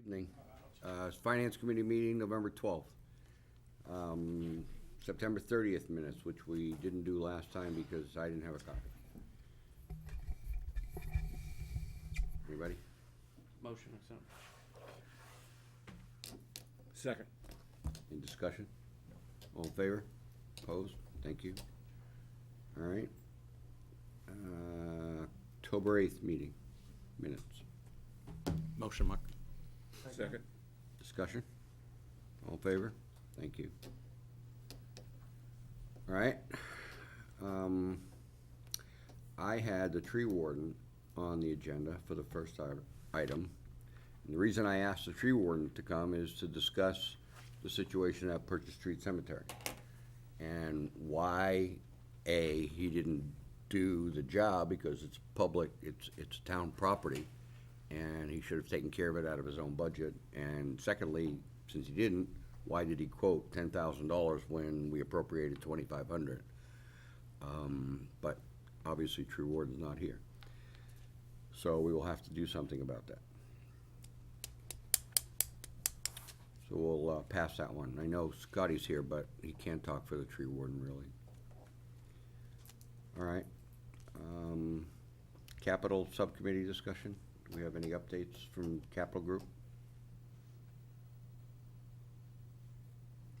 evening. Finance Committee meeting, November 12th. September 30th minutes, which we didn't do last time because I didn't have a copy. Anybody? Motion accept. Second. Any discussion? All in favor? Opposed? Thank you. All right. October 8th meeting, minutes. Motion, Mark. Second. Discussion? All in favor? Thank you. All right. I had the tree warden on the agenda for the first item. And the reason I asked the tree warden to come is to discuss the situation at Purchase Street Cemetery and why, A, he didn't do the job because it's public, it's town property, and he should have taken care of it out of his own budget. And secondly, since he didn't, why did he quote $10,000 when we appropriated $2,500? But obviously, tree warden's not here, so we will have to do something about that. So we'll pass that one. I know Scotty's here, but he can't talk for the tree warden, really. All right. Capital Subcommittee discussion. Do we have any updates from Capital Group?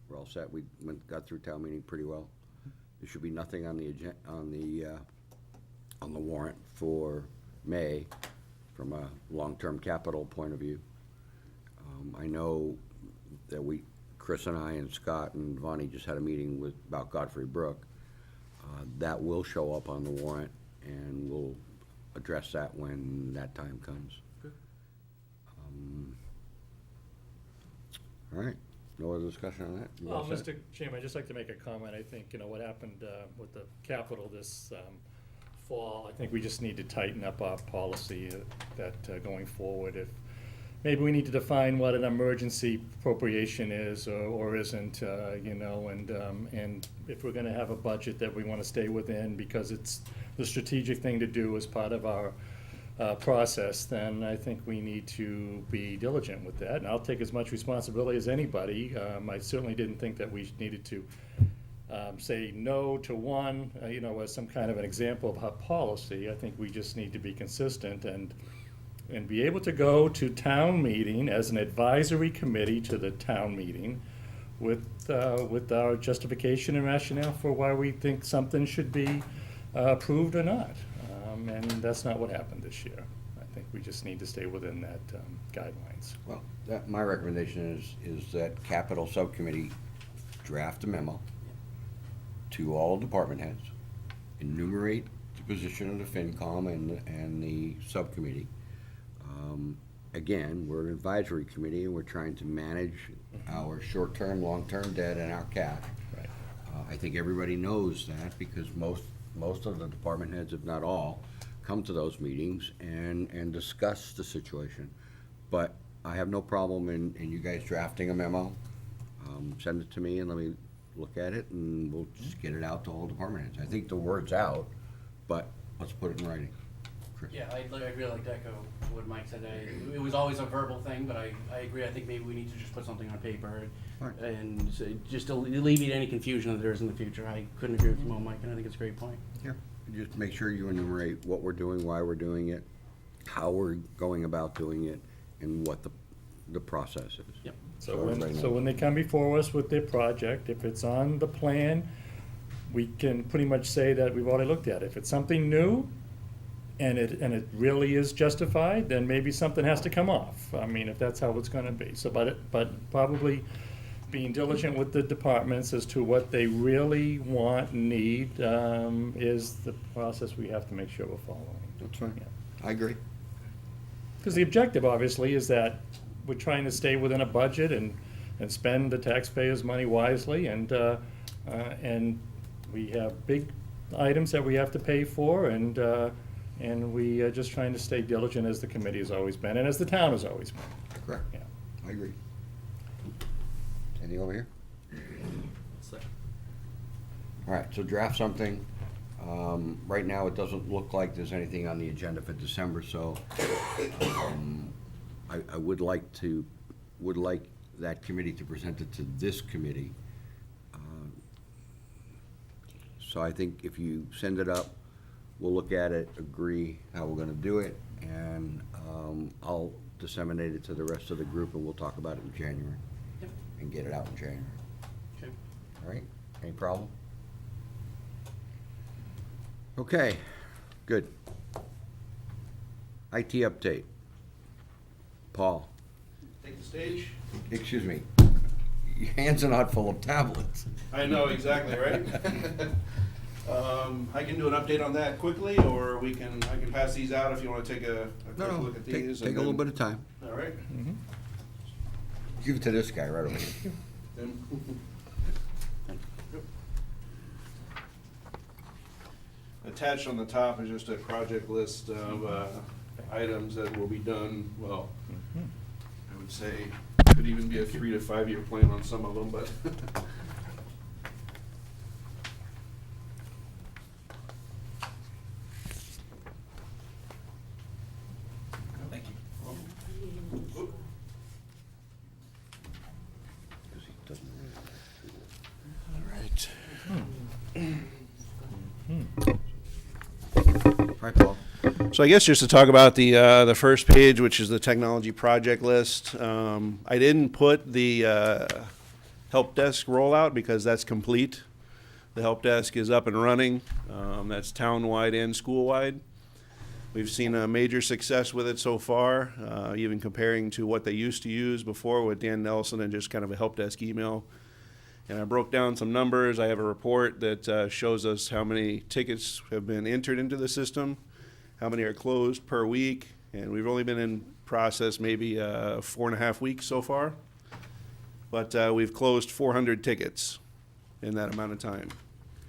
We're all set. We got through town meeting pretty well. There should be nothing on the on the warrant for May from a long-term capital point of view. I know that Chris and I and Scott and Vonnie just had a meeting about Godfrey Brook. That will show up on the warrant, and we'll address that when that time comes. Good. All right. No other discussion on that? You Well, all set? Mr. Chairman, I'd just like to make a comment. I think, what happened with the Capitol this fall, I think we just need to tighten up our policy that going forward, if maybe we need to define what an emergency appropriation is or isn't, and if we're gonna have a budget that we wanna stay within because it's the strategic thing to do as part of our process, then I think we need to be diligent with that. And I'll take as much responsibility as anybody. I certainly didn't think that we needed to say no to one, as some kind of an example of our policy. I think we just need to be consistent and be able to go to town meeting as an advisory committee to the town meeting with our justification and rationale for why we think something should be approved or not. And that's not what happened this year. I think we just need to stay within that guidelines. Well, my recommendation is that Capital Subcommittee draft a memo to all department heads, enumerate the position of the FinCom and the subcommittee. Again, we're an advisory committee, and we're trying to manage our short-term, long-term debt and our cash. Right. I think everybody knows that because most of the department heads, if not all, come to those meetings and discuss the situation. But I have no problem in you guys drafting a memo. Send it to me and let me look at it, and we'll just get it out to all department heads. I think the word's out, but let's put it in writing. Chris? Yeah, I'd really like to echo what Mike said. It was always a verbal thing, but I agree. I think maybe we need to just put something on paper Right. and just to alleviate any confusion that there is in the future. I couldn't agree with you more, Mike, and I think it's a great point. Yeah. Just make sure you enumerate what we're doing, why we're doing it, how we're going about doing it, and what the process is. Yep. So everybody knows. when they come before us with their project, if it's on the plan, we can pretty much say that we've already looked at it. If it's something new and it really is justified, then maybe something has to come off. I mean, if that's how it's gonna be. So, but probably being diligent with the departments as to what they really want and need is the process we have to make sure we're following. That's fine. Yeah. I agree. Because the objective, obviously, is that we're trying to stay within a budget and spend the taxpayers' money wisely, and we have big items that we have to pay for, and we are just trying to stay diligent as the committee has always been, and as the town has always been. Correct. Yeah. I agree. Anything over here? All right, so draft something. Right now, it doesn't look like there's anything on the agenda for December, so I would like that committee to present it to this committee. So I think if you send it up, we'll look at it, agree how we're gonna do it, and I'll disseminate it to the rest of the group, and we'll talk about it in January. Yep. And get it out in January. Okay. All right, any problem? Okay, good. IT update. Paul, Take the stage. excuse me, your hands are not full of tablets. I know, exactly, right? I can do an update on that quickly, or I can pass these out if you wanna take a quick No, look at take these. a little bit of time. All right. Give it to this guy right over here. Attached on the top is just a project list of items that will be done, well, I would say, could even be a 3 to 5 year plan on some of them, but. Thank you. Hi, Paul. So I guess just to talk about the first page, which is the technology project list. I didn't put the help desk rollout because that's complete. The help desk is up and running. That's town-wide and school-wide. We've seen a major success with it so far, even comparing to what they used to use before with Dan Nelson and just kind of a help desk email. And I broke down some numbers. I have a report that shows us how many tickets have been entered into the system, how many are closed per week, and we've only been in process maybe 4.5 weeks so far. But we've closed 400 tickets in that amount of time.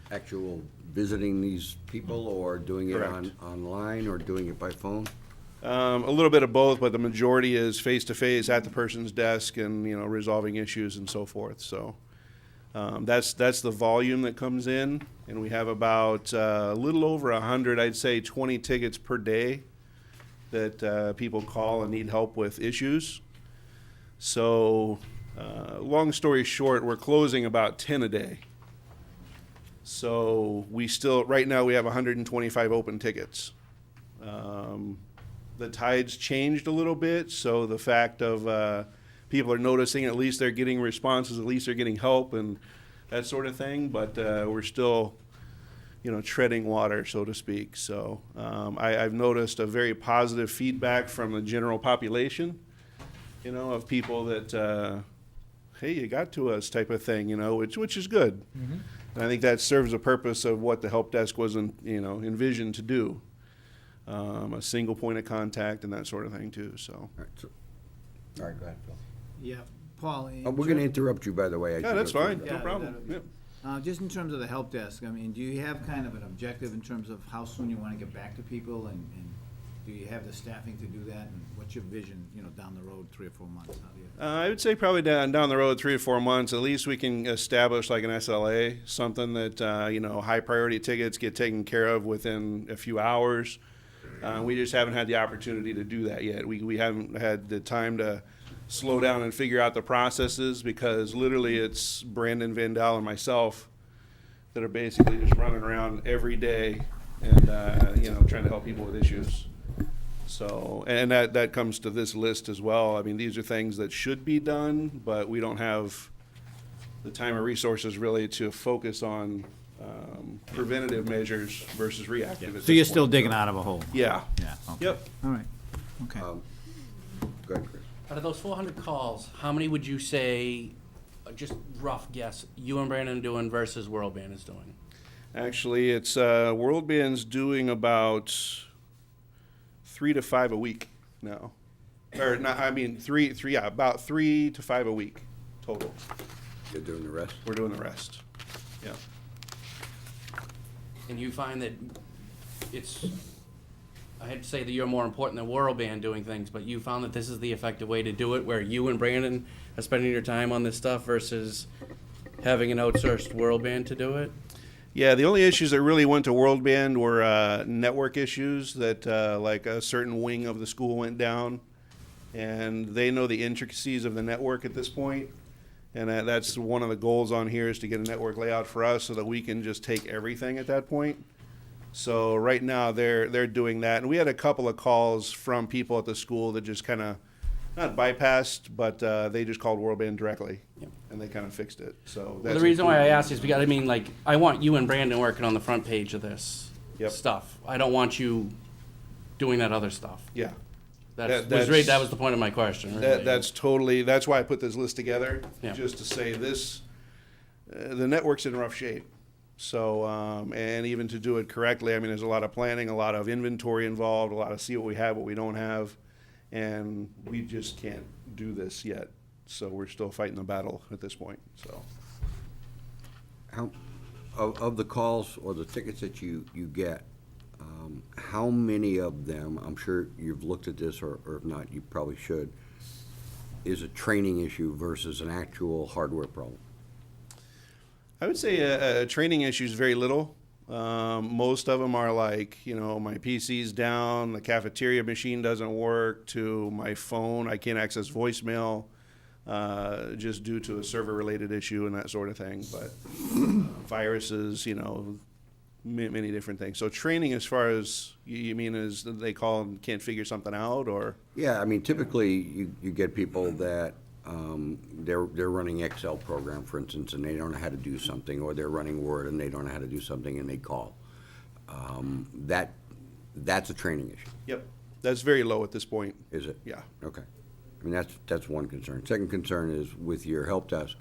Actual visiting these people or doing it Correct. online or doing it by phone? A little bit of both, but the majority is face-to-face at the person's desk and, resolving issues and so forth. So that's the volume that comes in, and we have about a little over 100, I'd say 20 tickets per day that people call and need help with issues. So long story short, we're closing about 10 a day. So right now we have 125 open tickets. The tide's changed a little bit, so the fact of people are noticing, at least they're getting responses, at least they're getting help and that sort of thing, but we're still, treading water, so to speak. So I've noticed a very positive feedback from the general population, of people that, hey, you got to us type of thing, which is good. Mm-hmm. And I think that serves the purpose of what the help desk was, envisioned to do. A single point of contact and that sort of thing too, so. All right, go ahead, Phil. Yeah, Paul. We're gonna interrupt you, by the way. as Yeah, you that's go through fine, that. no Yeah, problem. that'll be- Yep. Just in terms of the help desk, I mean, do you have kind of an objective in terms of how soon you want to get back to people? And do you have the staffing to do that? And what's your vision, down the road, 3 or 4 months? How do you? I would say probably down the road 3 or 4 months, at least we can establish like an SLA, something that, high priority tickets get taken care of within a few hours. We just haven't had the opportunity to do that yet. We haven't had the time to slow down and figure out the processes because literally it's Brandon Vandal and myself that are basically just running around every day and, trying to help people with issues. So, and that comes to this list as well. I mean, these are things that should be done, but we don't have the time or resources really to focus on preventative measures versus reactive. at So you're this still point. digging out of a hole? Yeah. Yeah. Okay. Yep. All right. Okay. Go ahead, Chris. Out of those 400 calls, how many would you say, just rough guess, you and Brandon are doing versus World Band is doing? Actually, it's World Band's doing about 3 to 5 a week now, or not. I mean, about 3 to 5 a week total. You're doing the rest? We're doing the rest. Yeah. And you find that I had to say that you're more important than World Band doing things, but you found that this is the effective way to do it, where you and Brandon are spending your time on this stuff versus having an outsourced World Band to do it? Yeah, the only issues that really went to World Band were network issues that like a certain wing of the school went down and they know the intricacies of the network at this point. And that's one of the goals on here, is to get a network layout for us so that we can just take everything at that point. So right now they're doing that, and we had a couple of calls from people at the school that just kind of not bypassed, but they just called World Band directly, and they kind of fixed it. So Well, that's the reason why I asked is because, I mean, like, I want you and Brandon working on the front page of this Yep. stuff. I don't want you doing that other stuff. Yeah. That That's- was the point of my question, really. That's why I put this list together, Yeah. just to say this, the network's in rough shape. So, and even to do it correctly, I mean, there's a lot of planning, a lot of inventory involved, a lot of see what we have, what we don't have, and we just can't do this yet. So we're still fighting the battle at this point, so. Of the calls or the tickets that you get, how many of them, I'm sure you've looked at this, or if not, you probably should, is a training issue versus an actual hardware problem? I would say a training issue is very little. Most of them are like, my PC's down, the cafeteria machine doesn't work, to my phone, I can't access voicemail, just due to a server-related issue and that sort of thing. But viruses, many different things. So training, as far as, you mean, is they call and can't figure something out, or? Yeah, I mean, typically, you get people that, they're running Excel program, for instance, and they don't know how to do something, or they're running Word and they don't know how to do something, and they call. That's a training issue, Yep, that's very low at this point. is it? Yeah. Okay. I mean, that's one concern. Second concern is with your help desk.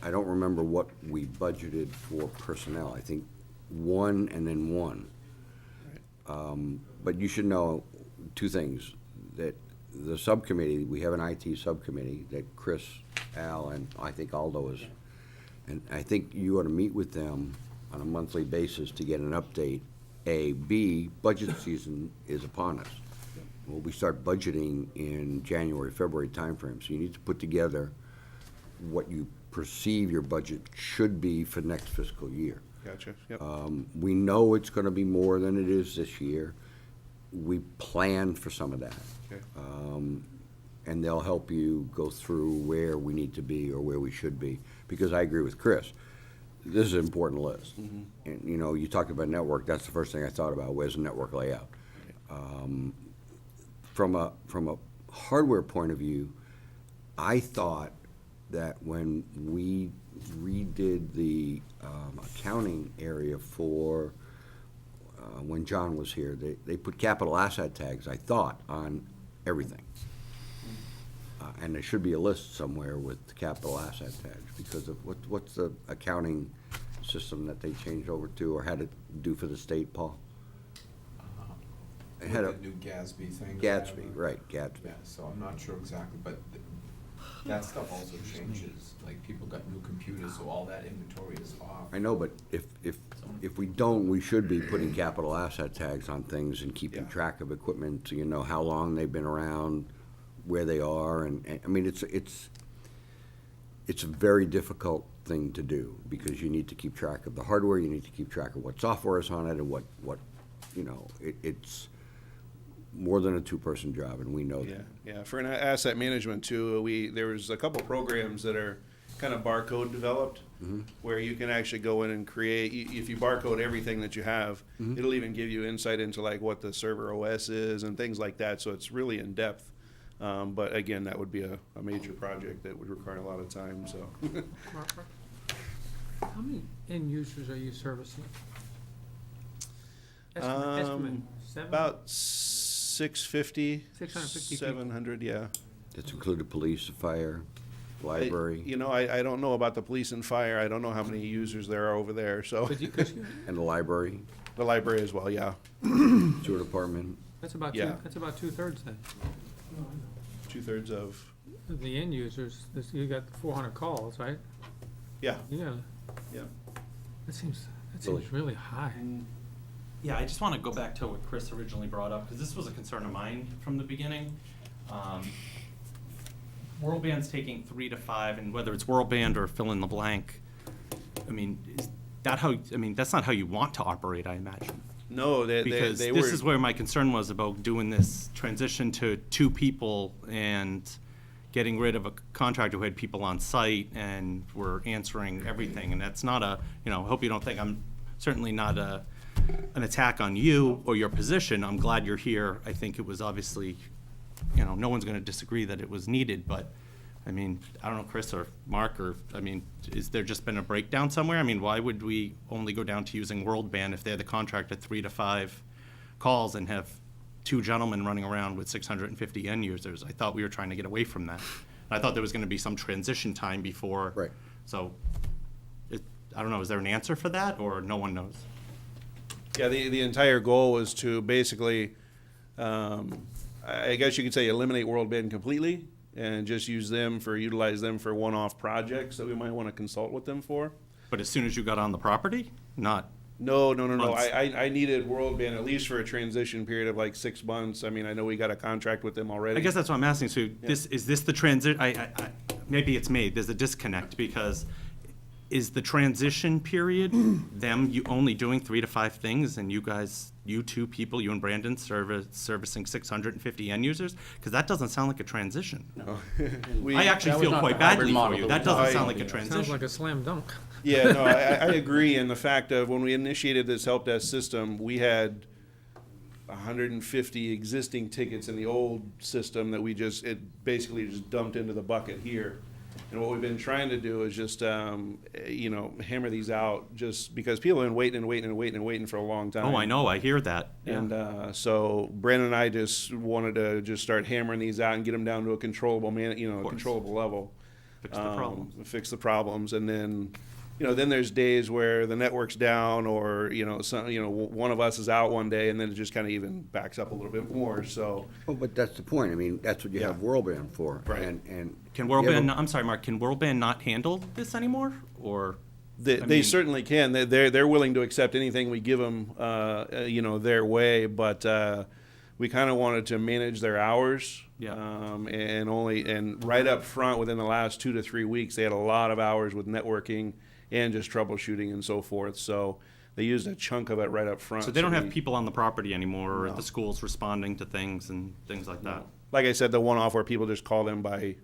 I don't remember what we budgeted for personnel. I think one and then one. But you should know two things, that the subcommittee, we have an IT subcommittee that Chris, Al, and I think Aldo is, and I think you ought to meet with them on a monthly basis to get an update. A. B, budget season is upon us. Well, we start budgeting in January, February timeframe, so you need to put together what you perceive your budget should be for next fiscal year. Gotcha, yep. We know it's gonna be more than it is this year. We plan for some of that. Okay. And they'll help you go through where we need to be or where we should be. Because I agree with Chris, this is an important list. And, you talked about network, that's the first thing I thought about, where's the network layout? From a hardware point of view, I thought that when we redid the accounting area for, when John was here, they put capital asset tags, I thought, on everything. And there should be a list somewhere with the capital asset tags, because of what's the accounting system that they changed over to, or had to do for the state, Paul? It had a With the new Gatsby thing. Gatsby, right, Gatsby. Yeah, so I'm not sure exactly, but that stuff also changes, like people got new computers, so all that inventory is off. I know, but if we don't, we should be putting capital asset tags on things and keeping Yeah. track of equipment, so you know how long they've been around, where they are, and I mean, it's a very difficult thing to do, because you need to keep track of the hardware, you need to keep track of what software is on it, and what, it's more than a two-person job, and we know Yeah, that. yeah. For an asset management too, there was a couple programs that are kind of barcode developed, where you can actually go in and create, if you barcode everything that you have, it'll even give you insight into like what the server OS is and things like that, so it's really in-depth. But again, that would be a major project that would require a lot of time, so. Mark, how many end users are you servicing? Estimate, seven? About 650. 650 people. 700, yeah. It's included police, fire, library, I don't know about the police and fire. I don't know how many users there are over there, so. Cause you, and the library, The library as well, yeah. sewer department. that's about Yeah. that's about 2/3 then. 2/3 of, The end users, you got 400 calls, right? yeah, Yeah, yeah. that seems Really? really high. Yeah, I just want to go back to what Chris originally brought up, because this was a concern of mine from the beginning. World Band's taking 3 to 5, and whether it's World Band or fill in the blank, I mean, is that how, I mean, that's not how you want to operate, I imagine. No, Because they this were. is where my concern was about doing this transition to 2 people and getting rid of a contractor who had people on site and were answering everything. And that's not a, I hope you don't think I'm certainly not an attack on you or your position. I'm glad you're here. I think it was obviously, no one's gonna disagree that it was needed, but, I mean, I don't know, Chris or Mark, or, is there just been a breakdown somewhere? Why would we only go down to using World Band if they're the contract at 3 to 5 calls and have 2 gentlemen running around with 650 end users? I thought we were trying to get away from that. I thought there was gonna be some transition time before. Right. So, I don't know, is there an answer for that, or no one knows? Yeah, the entire goal was to basically, I guess you could say, eliminate World Band completely and just utilize them for one-off projects that we might want to consult with them for. But as soon as you got on the property, not, No. Months. I needed World Band at least for a transition period of like 6 months. I know we got a contract with them already. I guess that's what I'm asking. So is this the transit, maybe it's me, there's a disconnect, because is the transition period them you only doing 3 to 5 things, and you 2 people, you and Brandon servicing 650 end users? Because that doesn't sound like a transition. We- I actually That was feel not quite the hybrid badly model for you. that That we doesn't sound thought. like a Sounds transition. like a slam dunk. Yeah, no, I agree. And the fact of when we initiated this help desk system, we had 150 existing tickets in the old system that it basically just dumped into the bucket here. And what we've been trying to do is just, hammer these out, just because people have been waiting for a long time. Oh, I know, I hear that. And so Brandon and I just wanted to just start hammering these out and get them down to a controllable course. controllable level. Fix the problems. Fix the problems, and then, then there's days where the network's down, or one of us is out one day, and then it just kind of even backs up a little bit more. So Well, but that's the point. that's what you have World Band for. Right. And Can you have a- I'm sorry, Mark, can World Band not handle this anymore, or? they mean- certainly can. They're willing to accept anything we give them, their way. But we kind of wanted to manage their hours. Yeah. And right up front, within the last 2 to 3 weeks, they had a lot of hours with networking and just troubleshooting and so forth. So they used a chunk of it right up front. So they don't have we- people on the property anymore, or at No. the schools responding to things and things like that? Like I said, the one-off where people just call them by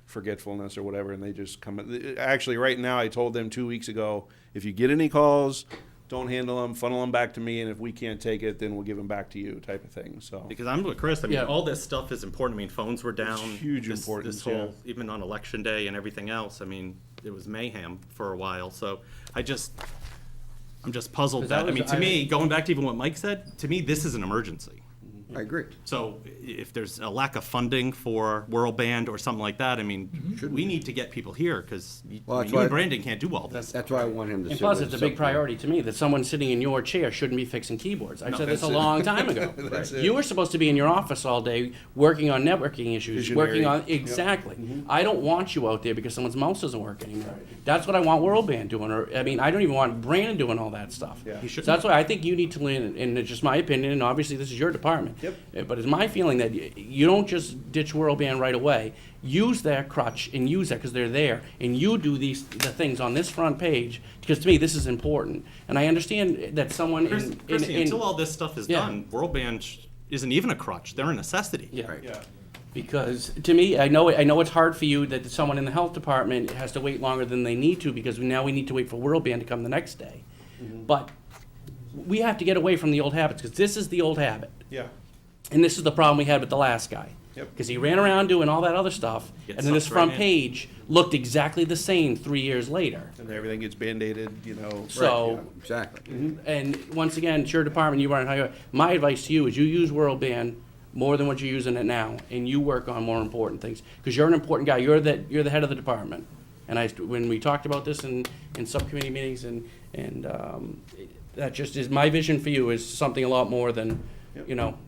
forgetfulness or whatever, and they just come. Actually, right now, I told them 2 weeks ago, if you get any calls, don't handle them, funnel them back to me, and if we can't take it, then we'll give them back to you, type of thing. So Because I'm with Chris, Yeah. all this stuff is important. Phones were down. huge This importance, whole, even on election day and everything else, it was mayhem for a while. So I'm just puzzled 'Cause that that, was- to me, going back to even what Mike said, to me, this is an emergency. I agree. So if there's a lack of funding for World Band or something like that, we need to get people here, because Well, that's you and why- Brandon can't do all this. That's why I want him to And sit plus, with it's a us big up priority to me that someone sitting in your chair shouldn't be fixing keyboards. I said this a that's it. long time ago. That's it. You were supposed to be in your office all day, working on networking issues, working Visionary. on, exactly. I don't want you out there because someone's mouse doesn't work anymore. That's what I want World Band doing, or, I don't even want Brandon doing all that stuff. Yeah. He So should- that's why I think you need to lean, and it's just my opinion, and obviously this is your department. Yep. But it's my feeling that you don't just ditch World Band right away. Use their crutch and use that because they're there, and you do the things on this front page, because to me, this is important. And I understand that someone Christie, until all this stuff is Yeah. done, World Band isn't even a crutch. They're a necessity. Yeah. Yeah. Because to me, I know it's hard for you that someone in the health department has to wait longer than they need to, because now we need to wait for World Band to come the next day. But we have to get away from the old habits, because this is the old habit. Yeah. And this is the problem we had with the last guy. Yep. Because he ran around doing all that other stuff, Get and then this sucked front right in. page looked exactly the same 3 years later. And everything gets band-aided, So, Exactly. and once again, it's your department, you run it. My advice to you is you use World Band more than what you're using it now, and you work on more important things, because you're an important guy. You're the head of the department. And when we talked about this in subcommittee meetings, and that just is, my vision for you is something a lot more than,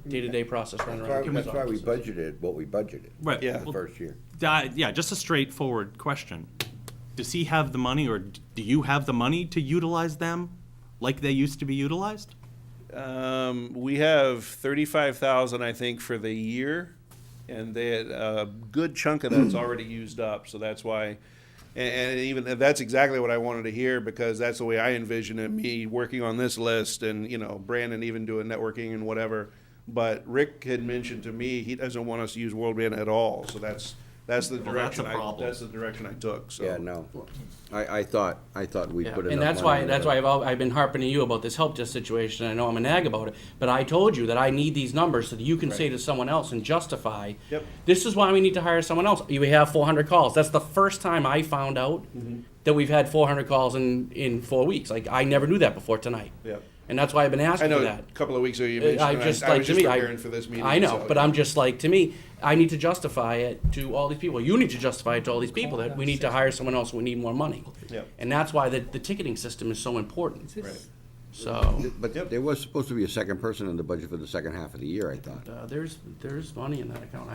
day-to-day process running around. That's why we budgeted what we budgeted Right. Yeah. the Well, first year. yeah, just a straightforward question. Does he have the money, or do you have the money to utilize them like they used to be utilized? We have 35,000, I think, for the year, and they had a good chunk of that's already used up. So that's why, And even that's exactly what I wanted to hear, because that's the way I envision it, me working on this list, and, you know, Brandon even doing networking and whatever. But Rick had mentioned to me, he doesn't want us to use WorldBand at all, so that's the Well, that's a direction problem. that's the direction I took, so. Yeah, no. I thought we Yeah, put enough and that's money why, in that's there. why I've been harping to you about this help desk situation. I know I'm a nag about it, but I told you that I need these numbers so that you can say to someone else and justify. Yep. This is why we need to hire someone else. You have 400 calls. That's the first time I found out Mm-hmm. that we've had 400 calls in 4 weeks. Like, I never knew that before tonight. Yep. And that's why I've been I asking know for a that. couple of weeks ago you mentioned, I and just I like was to just me, preparing for this meeting. I know, so, but yeah. I'm just like, to me, I need to justify it to all these people. You need to justify it to all these people that we need to hire someone else. We need more money. Yep. And that's why the ticketing system is so important. Right. So, But there was supposed to be a second person in the budget for the second half of the year, I thought. there's money in that account.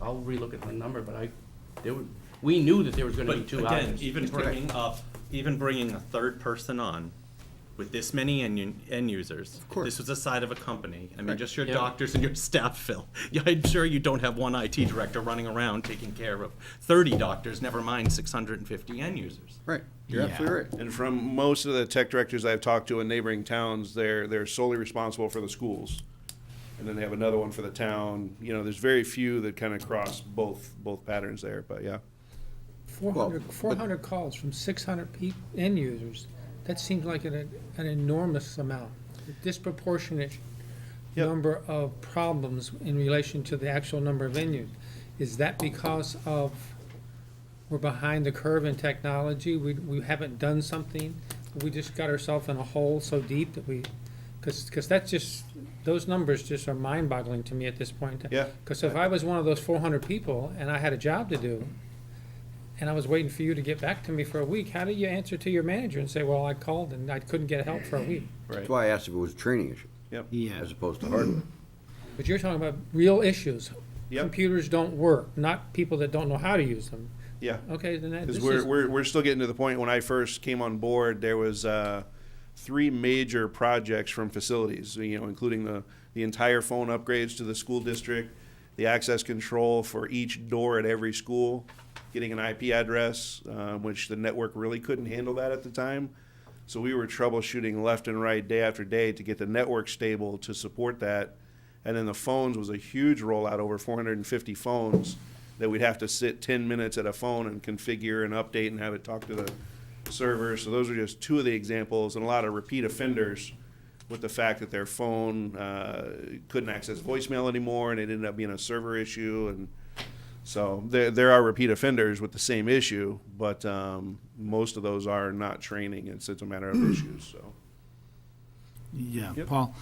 I'll relook at the number, but we knew that there was gonna be But two again, hires. even bringing a third person on with this many end users, if this was a side of a company, I mean, just your Yeah. doctors and your staff, Phil. Yeah, I'm sure you don't have one IT director running around taking care of 30 doctors, never mind 650 end users. Right, you're absolutely right. And from most of the tech directors I've talked to in neighboring towns, they're solely responsible for the schools. And then they have another one for the town. You know, there's very few that kind of cross both patterns there, but yeah. 400 calls from 600 end users, that seems like an enormous amount. A disproportionate Yep. number of problems in relation to the actual number of end users. Is that because of, we're behind the curve in technology, we haven't done something? We just got ourselves in a hole so deep that because that's just, those numbers just are mind-boggling to me at this point. Yeah. Because if I was one of those 400 people and I had a job to do, and I was waiting for you to get back to me for a week, how do you answer to your manager and say, well, I called and I couldn't get help for a week? Right. That's why I asked if it was a training issue, Yep. Yeah. as opposed to hardware. But you're talking about real issues. Yep. Computers don't work, not people that don't know how to use them. Yeah. Okay, then that, Because this is, we're still getting to the point, when I first came on board, there was 3 major projects from facilities, you know, including the entire phone upgrades to the school district, the access control for each door at every school, getting an IP address, which the network really couldn't handle that at the time. So we were troubleshooting left and right, day after day, to get the network stable to support that. And then the phones was a huge rollout, over 450 phones, that we'd have to sit 10 minutes at a phone and configure and update and have it talk to the server. So those are just 2 of the examples, and a lot of repeat offenders with the fact that their phone couldn't access voicemail anymore, and it ended up being a server issue. And so there are repeat offenders with the same issue, but most of those are not training. It's a matter of issues, so. Yeah, Yep. Paul,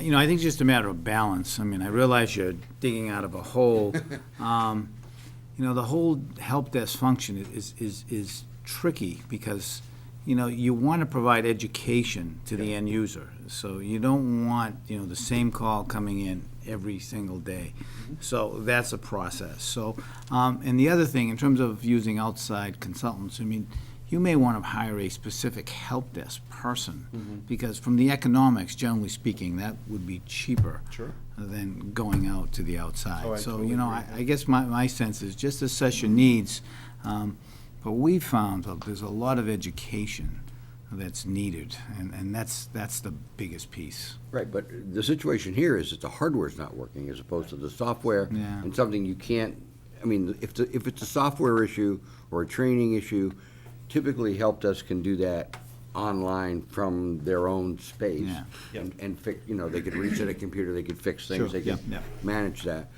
you know, I think it's just a matter of balance. I mean, I realize you're digging out of a hole. You know, the whole help desk function is tricky because, you know, you want to provide education to the end user. So you don't want, you know, the same call coming in every single day. So that's a process. So, and the other thing, in terms of using outside consultants, I mean, you may want to hire a specific help desk person, because from the economics, generally speaking, that would be cheaper Sure. than going out to the outside. Oh, I So, totally you know, agree. I guess my sense is just assess your needs, but we found that there's a lot of education that's needed, and that's the biggest piece. Right, but the situation here is that the hardware's not working as opposed to the software. Yeah. And something you can't, I mean, if it's a software issue or a training issue, typically help desk can do that online from their own space. Yeah. Yep. And fix, you know, they could reset a computer, they could fix things, Sure, they could yep. manage that.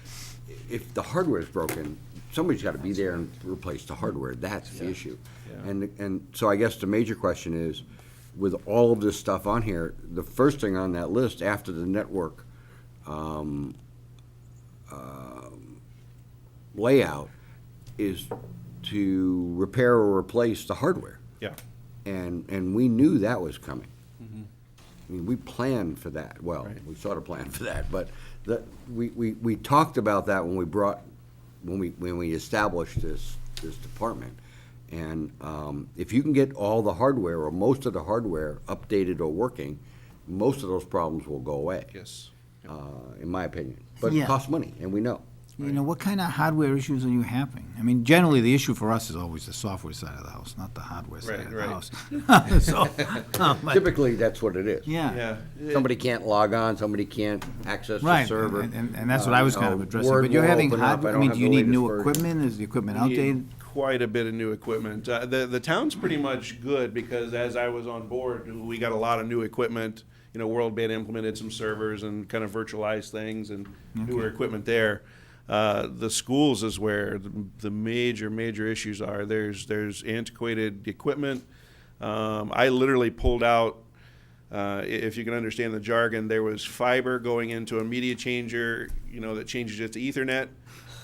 If the hardware's broken, somebody's gotta be there and replace the hardware, that's the issue. Yeah. And so I guess the major question is, with all of this stuff on here, the first thing on that list after the network layout is to repair or replace the hardware. Yeah. And we knew that was coming. I mean, we planned for that. Well, Right. we sort of planned for that, but we talked about that when we established this department. And if you can get all the hardware or most of the hardware updated or working, most of those problems will go away. Yes. In my opinion. But it Yeah. costs money, and we know. you know, what kind of hardware issues are you having? I mean, generally, the issue for us is always the software side of the house, not the hardware side of the Right, house. So, but- Typically, that's what it is. yeah. Somebody can't log on, somebody can't access the Right, server. and that's what I was kind of addressing, Word but you're won't having open up, hardware, I don't mean, have do you the need new latest version. equipment? Is the equipment We need outdated? quite a bit of new equipment. The town's pretty much good because as I was on board, we got a lot of new equipment. You know, World Band implemented some servers and kind of virtualized things and newer equipment there. The schools is where the major issues are. There's antiquated equipment. I literally pulled out, if you can understand the jargon, there was fiber going into a media changer, you know, that changes it to Ethernet,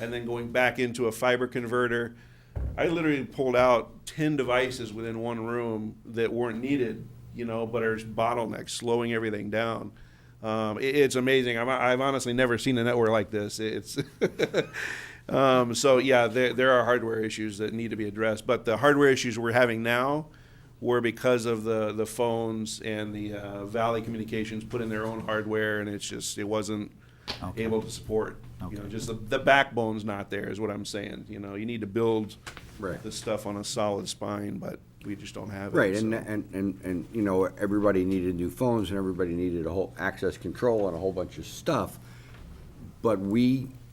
and then going back into a fiber converter. I literally pulled out 10 devices within one room that weren't needed, you know, but are bottlenecks, slowing everything down. It's amazing. I've honestly never seen a network like this. It's so yeah, there are hardware issues that need to be addressed, but the hardware issues we're having now were because of the phones and the Valley Communications put in their own hardware, and it wasn't able to support. You know, just the backbone's not there is what I'm saying. You know, you need to build Right. this stuff on a solid spine, but we just don't have it. Right, so. and, you know, everybody needed new phones and everybody needed a whole access control and a whole bunch of stuff. But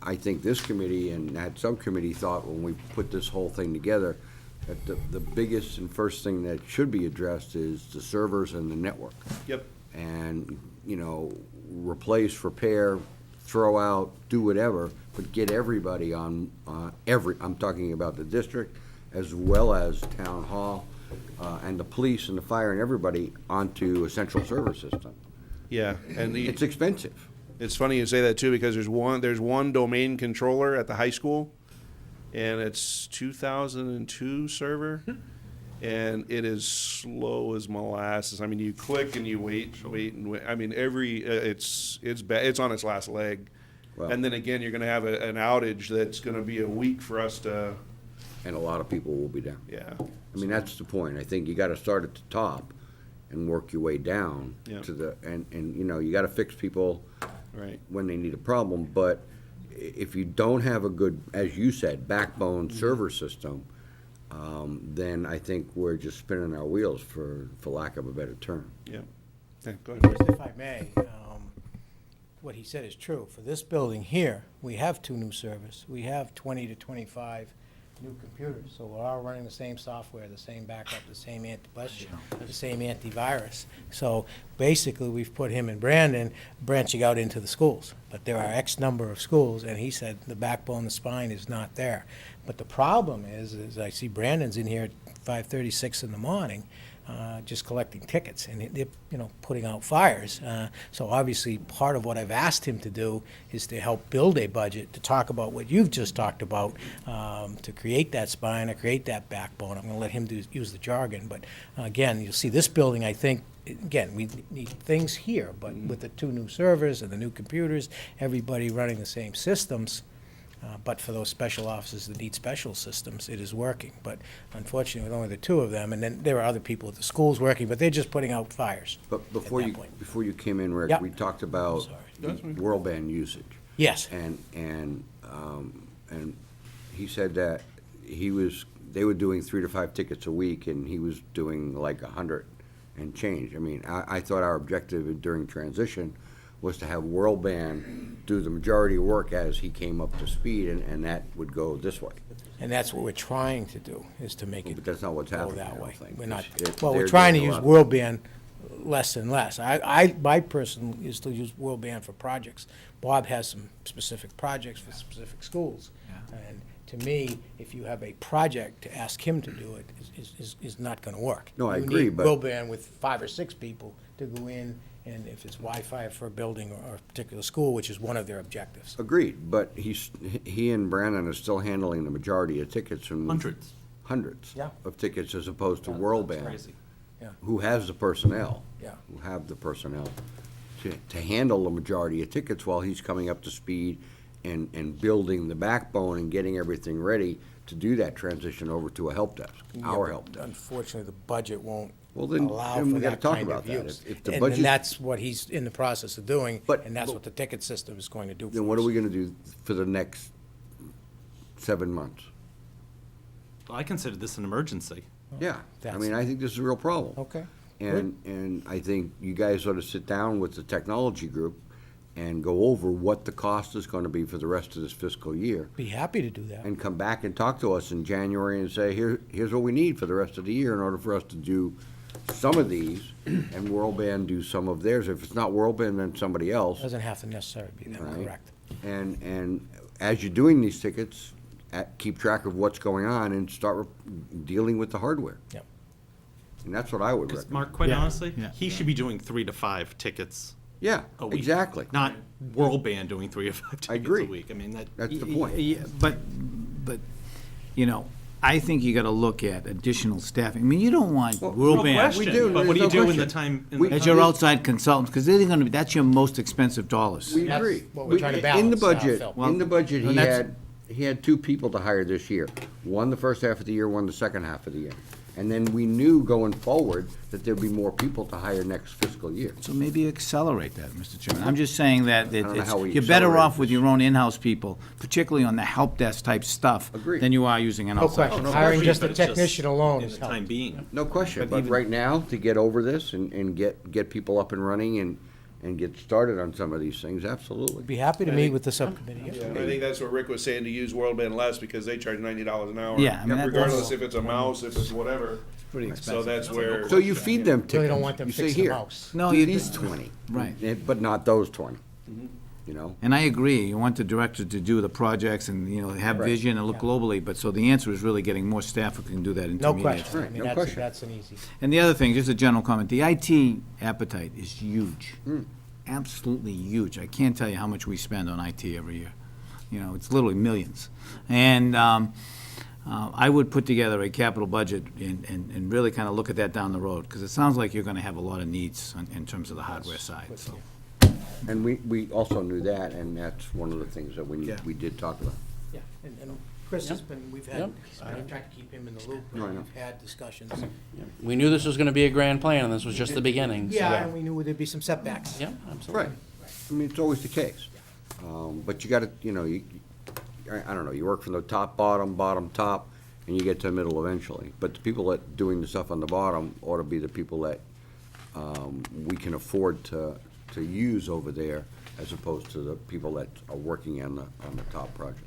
I think this committee and that subcommittee thought when we put this whole thing together, that the biggest and first thing that should be addressed is the servers and the network. Yep. And, you know, replace, repair, throw out, do whatever, but get everybody on, I'm talking about the district as well as town hall, and the police and the fire and everybody onto a central server system. Yeah, and It's expensive. it's funny you say that too, because there's one domain controller at the high school, and it's 2002 server, and it is slow as molasses. I mean, you click and you wait and wait. I mean, it's bad. It's on its last leg, Well- and then again, you're going to have an outage that's going to be a week for us to. And a lot of people will be down. Yeah. I mean, that's the point. I think you gotta start at the top and work your way down Yeah. to and, you know, you gotta fix people Right. when they need a problem, but if you don't have a good, as you said, backbone server system, then I think we're just spinning our wheels for lack of a better term. Yeah. Yeah, go ahead. Just if I may, what he said is true. For this building here, we have 2 new servers. We have 20 to 25 new computers, so we're all running the same software, the same backup, the same antivirus. So basically, we've put him and Brandon branching out into the schools. But there are X number of schools, and he said the backbone, the spine is not there. But the problem is I see Brandon's in here at 5:36 in the morning, just collecting tickets, and they're, you know, putting out fires. So obviously, part of what I've asked him to do is to help build a budget, to talk about what you've just talked about, to create that spine, or create that backbone. I'm gonna let him use the jargon, but again, you'll see this building, I think, again, we need things here, but with the 2 new servers and the new computers, everybody running the same systems, but for those special offices that need special systems, it is working. But unfortunately, with only the 2 of them, and then there are other people at the schools working, but they're just putting out fires. But before that you, point. before you came in, Rick, Yep. we talked about sorry. world band usage. Yes. And he said that they were doing 3 to 5 tickets a week, and he was doing like 100 and change. I mean, I thought our objective during transition was to have World Band do the majority of work as he came up to speed, and that would go this way. And that's what we're trying to do, is to make it But that's not what's go happening, I that don't way. think. We're not, It's- well, we're they're trying to doing a use lot. World Band less and less. My person is to use World Band for projects. Bob has some specific projects for specific schools. And to me, if you have a project, to ask him to do it is not gonna work. No, I You agree, need but- World Band with 5 or 6 people to go in, and if it's Wi-Fi for a building or a particular school, which is one of their objectives. Agreed, but he and Brandon are still handling the majority of tickets and. Hundreds. Hundreds Yeah. of tickets as opposed to World Band. Crazy. Yeah. Who has the personnel. Yeah. Who have the personnel to handle the majority of tickets while he's coming up to speed and building the backbone and getting everything ready to do that transition over to a help desk, our help desk. Unfortunately, the budget won't Well, then- allow then we for gotta that talk kind about of that. use. If the And budget- that's what he's in the process of doing, But- and that's what the ticket system is going to do for us. Then what are we gonna do for the next 7 months. I consider this an emergency. Yeah, I That's- mean, I think this is a real problem. Okay. And I think you guys ought to sit down with the technology group and go over what the cost is gonna be for the rest of this fiscal year. Be happy to do that. And come back and talk to us in January and say, here's what we need for the rest of the year in order for us to do some of these, and World Band do some of theirs. If it's not World Band, then somebody else. Doesn't have to necessarily be that, Right. correct. And as you're doing these tickets, keep track of what's going on and start dealing with the hardware. Yep. And that's what I would Because recommend. Mark, quite Yeah, honestly, yeah. he should be doing 3 to 5 tickets Yeah, a week. exactly. Not World Band doing 3 or 5 tickets agree. a week. I mean, that, That's the point. But, you know, I think you gotta look at additional staffing. I mean, you don't want Well, World no Band question, do, but what do you there's do no in the question. time? in We- the as your outside consultants, because they're gonna be, that's your most expensive dollars. We That's agree. what we're trying to In the balance, budget, Phil. in the budget, and that's- he had 2 people to hire this year. One the first half of the year, one the second half of the year. And then we knew going forward that there'd be more people to hire next fiscal year. So maybe accelerate that, Mr. Chairman. I'm just saying that don't know how we you're better accelerate off with your own in-house people, particularly on the help desk type stuff, Agreed. than you are using an No outside. question, no hiring question, just but a it's just technician alone in is the helpful. time being. No question, But but even- right now, to get over this and get people up and running and get started on some of these things, absolutely. Be happy to meet with the subcommittee. Yeah, I think that's what Rick was saying, to use World Band less because they charge $90 an hour. Yeah, I mean, Regardless if it's a mouse, if it's whatever. Pretty So expensive. that's where. So you feed them tickets. Really don't want them You say, fixing the "Here, mouse." No, do you these d- 20. Right. But not those 20. You know? And I agree, you want the director to do the projects and, you know, have Right. vision and look globally, but so the answer is really getting more staff who can do that No intermediate. question. I Right, mean, no question. that's an easy. And the other thing, just a general comment, the IT appetite is huge. Absolutely huge. I can't tell you how much we spend on IT every year. You know, it's literally millions. And I would put together a capital budget and really kind of look at that down the road, because it sounds like you're going to have a lot of needs in terms of the hardware side, so. And we also knew that, and that's one of the things that Yeah. we did talk about. Yeah, and Chris has been, we've had, Yep. I've tried to keep him in the loop, I know. and we've had discussions. We knew this was gonna be a grand plan, and this was just the beginning. so- Yeah, and we knew there'd be some setbacks. Yeah, absolutely. Right. I mean, it's always the case. But you gotta, I don't know, you work from the top, bottom, top, and you get to the middle eventually. But the people that doing the stuff on the bottom ought to be the people that we can afford to use over there, as opposed to the people that are working on the top project.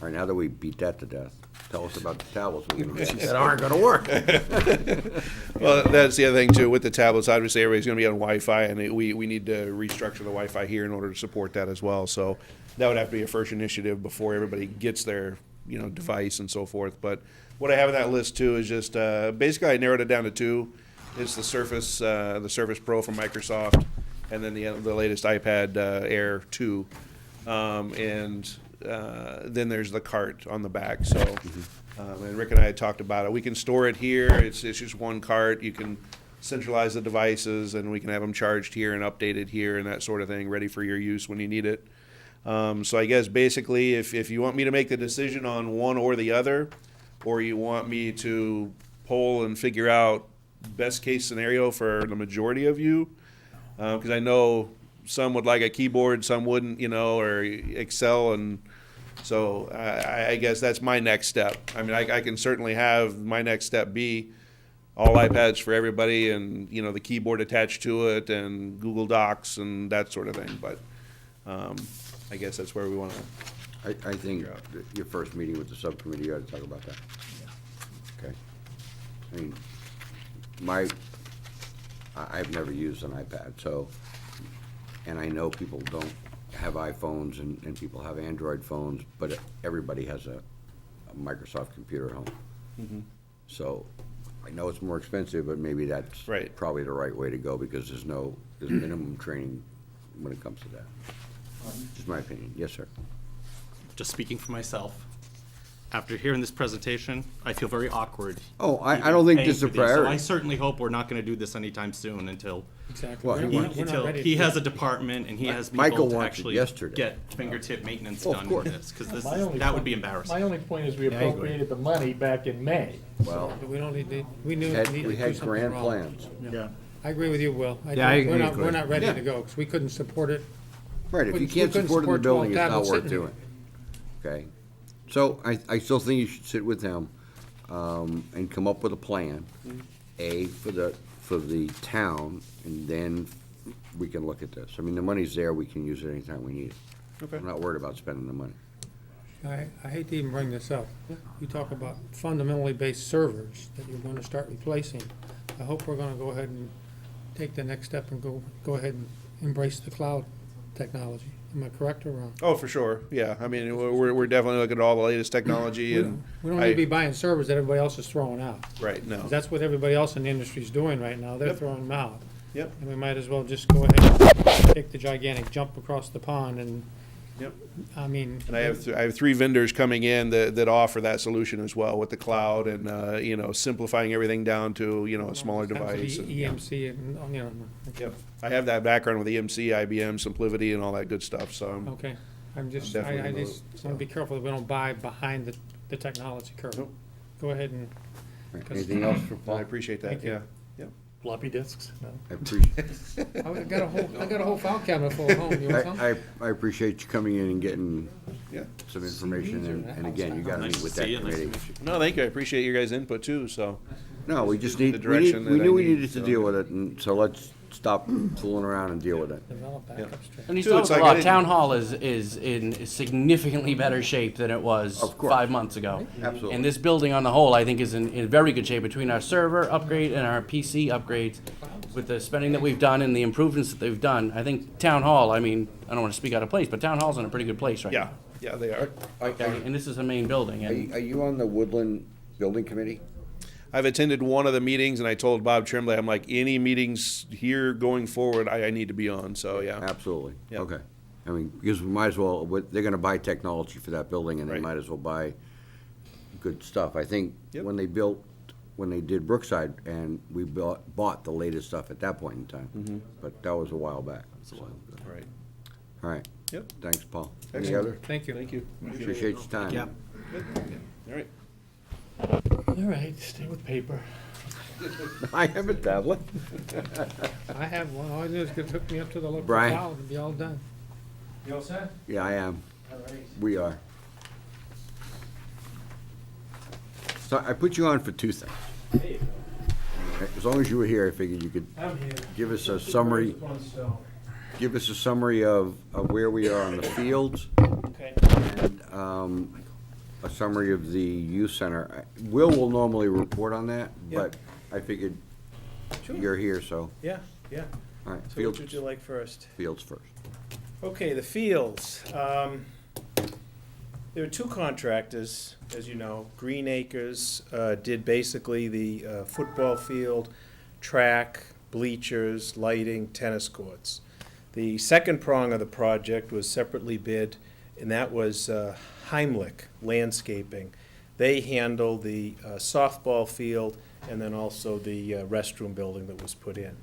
All right, now that we beat that to death, tell us about the tablets that aren't gonna work. Well, that's the other thing too, with the tablets, obviously everybody's gonna be on Wi-Fi, and we need to restructure the Wi-Fi here in order to support that as well, so that would have to be a first initiative before everybody gets their, device and so forth, but what I have on that list too is just, basically I narrowed it down to 2. It's the Surface Pro from Microsoft, and then the latest iPad Air 2. Then there's the cart on the back, so, and Rick and I had talked about it. We can store it here, it's just one cart, you can centralize the devices, and we can have them charged here and updated here and that sort of thing, ready for your use when you need it. So I guess basically, if you want me to make the decision on one or the other, or you want me to poll and figure out best case scenario for the majority of you, because I know some would like a keyboard, some wouldn't, or Excel, and so I guess that's my next step. I mean, I can certainly have my next step be all iPads for everybody, and the keyboard attached to it, and Google Docs and that sort of thing. But I guess that's where we want to. I think that your first meeting with the subcommittee, you ought to talk about that. Okay? I mean, I've never used an iPad, so, and I know people don't have iPhones and people have Android phones, but everybody has a Microsoft computer at home. So, I know it's more expensive, but maybe that's Right. probably the right way to go, because there's minimum training when it comes to that. Just my opinion. Yes, sir. Just speaking for myself, after hearing this presentation, I feel very awkward. Oh, I don't think paying this is a for these. So I priority. certainly hope we're not gonna do this anytime soon until Exactly. Well, We're he not- wants- we're not until ready he to- has a department and he has Michael people to wants it actually yesterday. get fingertip maintenance Oh, of done course. with this, because this, My only that would point- be embarrassing. My only point is we I agree. appropriated the money back in May. Well, We don't need to, we knew. we do had something grand wrong. plans. Yeah. I agree with you, Will. Yeah, I We're agree, not, we're Chris. not ready Yeah. to go, because we couldn't support it. Right, if you We can't couldn't support it in the support building, 12 it's not tablets worth sitting doing. Okay? So I still think you should sit with them, and come up with a plan, A, for the town, and then we can look at this. I mean, the money's there, we can use it anytime we need it. Okay. I'm not worried about spending the money. I hate to even bring this up. You talk about fundamentally based servers that you're gonna start replacing. I hope we're gonna go ahead and take the next step and go ahead and embrace the cloud technology. Am I correct or wrong? Oh, for sure, yeah. I mean, we're definitely looking at all the latest technology and. We don't need to be buying servers that everybody else is throwing out. Right, no. 'Cause that's what everybody else in the industry is doing right now. They're Yep. throwing them out. Yep, And we might as well just go ahead and take the gigantic jump across the pond and, yep. I mean. And I have 3 vendors coming in that offer that solution as well with the cloud and, simplifying everything down to, a smaller Have to be device. and- EMC and, Yep. I have that background with EMC, IBM, SimpliVity, and all that good stuff, so. okay. I'm just, Definitely I those, just want to be careful that we don't buy behind the technology curve. Nope. Go ahead and, All right, anything else for I Paul? appreciate that, Thank you. yeah. Yep. Floppy disks, no? I appreciate, I got a whole file cabinet full at home. You want some? I appreciate you coming in and getting Yeah. some information, and again, you gotta meet with that committee. No, thank you. I appreciate your guys' input too, so. No, we just The need, we direction we that I knew we need, needed to so. deal with it, and so let's stop fooling around and deal with it. Develop backup strategy. And you Dude, still it's have a like I lot. didn't- Town Hall is in significantly better shape than it was Of course. 5 months ago. Absolutely. And this building on the whole, I think, is in very good shape between our server upgrade and our PC upgrades. With the spending that we've done and the improvements that they've done, I think Town Hall, I mean, I don't want to speak out of place, but Town Hall's in a pretty good place right Yeah, now. yeah, they are. Okay, and this is a main building, and Are you on the Woodland Building Committee? I've attended one of the meetings and I told Bob Tremblay, I'm like, any meetings here going forward, I need to be on, so yeah. Absolutely, Yeah. okay. I mean, because we might as well, they're gonna buy technology for that building, and they Right. might as well buy good stuff. I think Yep. when they did Brookside, and we bought the latest stuff at that point in time. Mm-hmm. But that was a while back. Right. All right. Yep. Thanks, Paul. Any Excellent. other? Thank you. Thank you. Appreciate your time. Yep. All right. all right, stay with paper. I have a tablet. I have one. All I do is hook me up to the local Brian? cloud and be all done. You all set? Yeah, I am. We are. So I put you on for 2 things. As long as you were here, I figured you could I'm here. give us a summary, of where we are on the fields, Okay. and a summary of the youth center. Will normally report on that, but I figured Sure. you're here, so, Yeah, yeah. all right, So fields, which would you like first? fields first. Okay, the fields. There were 2 contractors, as you know. Green Acres did basically the football field, track, bleachers, lighting, tennis courts. The second prong of the project was separately bid, and that was Heimlich Landscaping. They handle the softball field and then also the restroom building that was put in.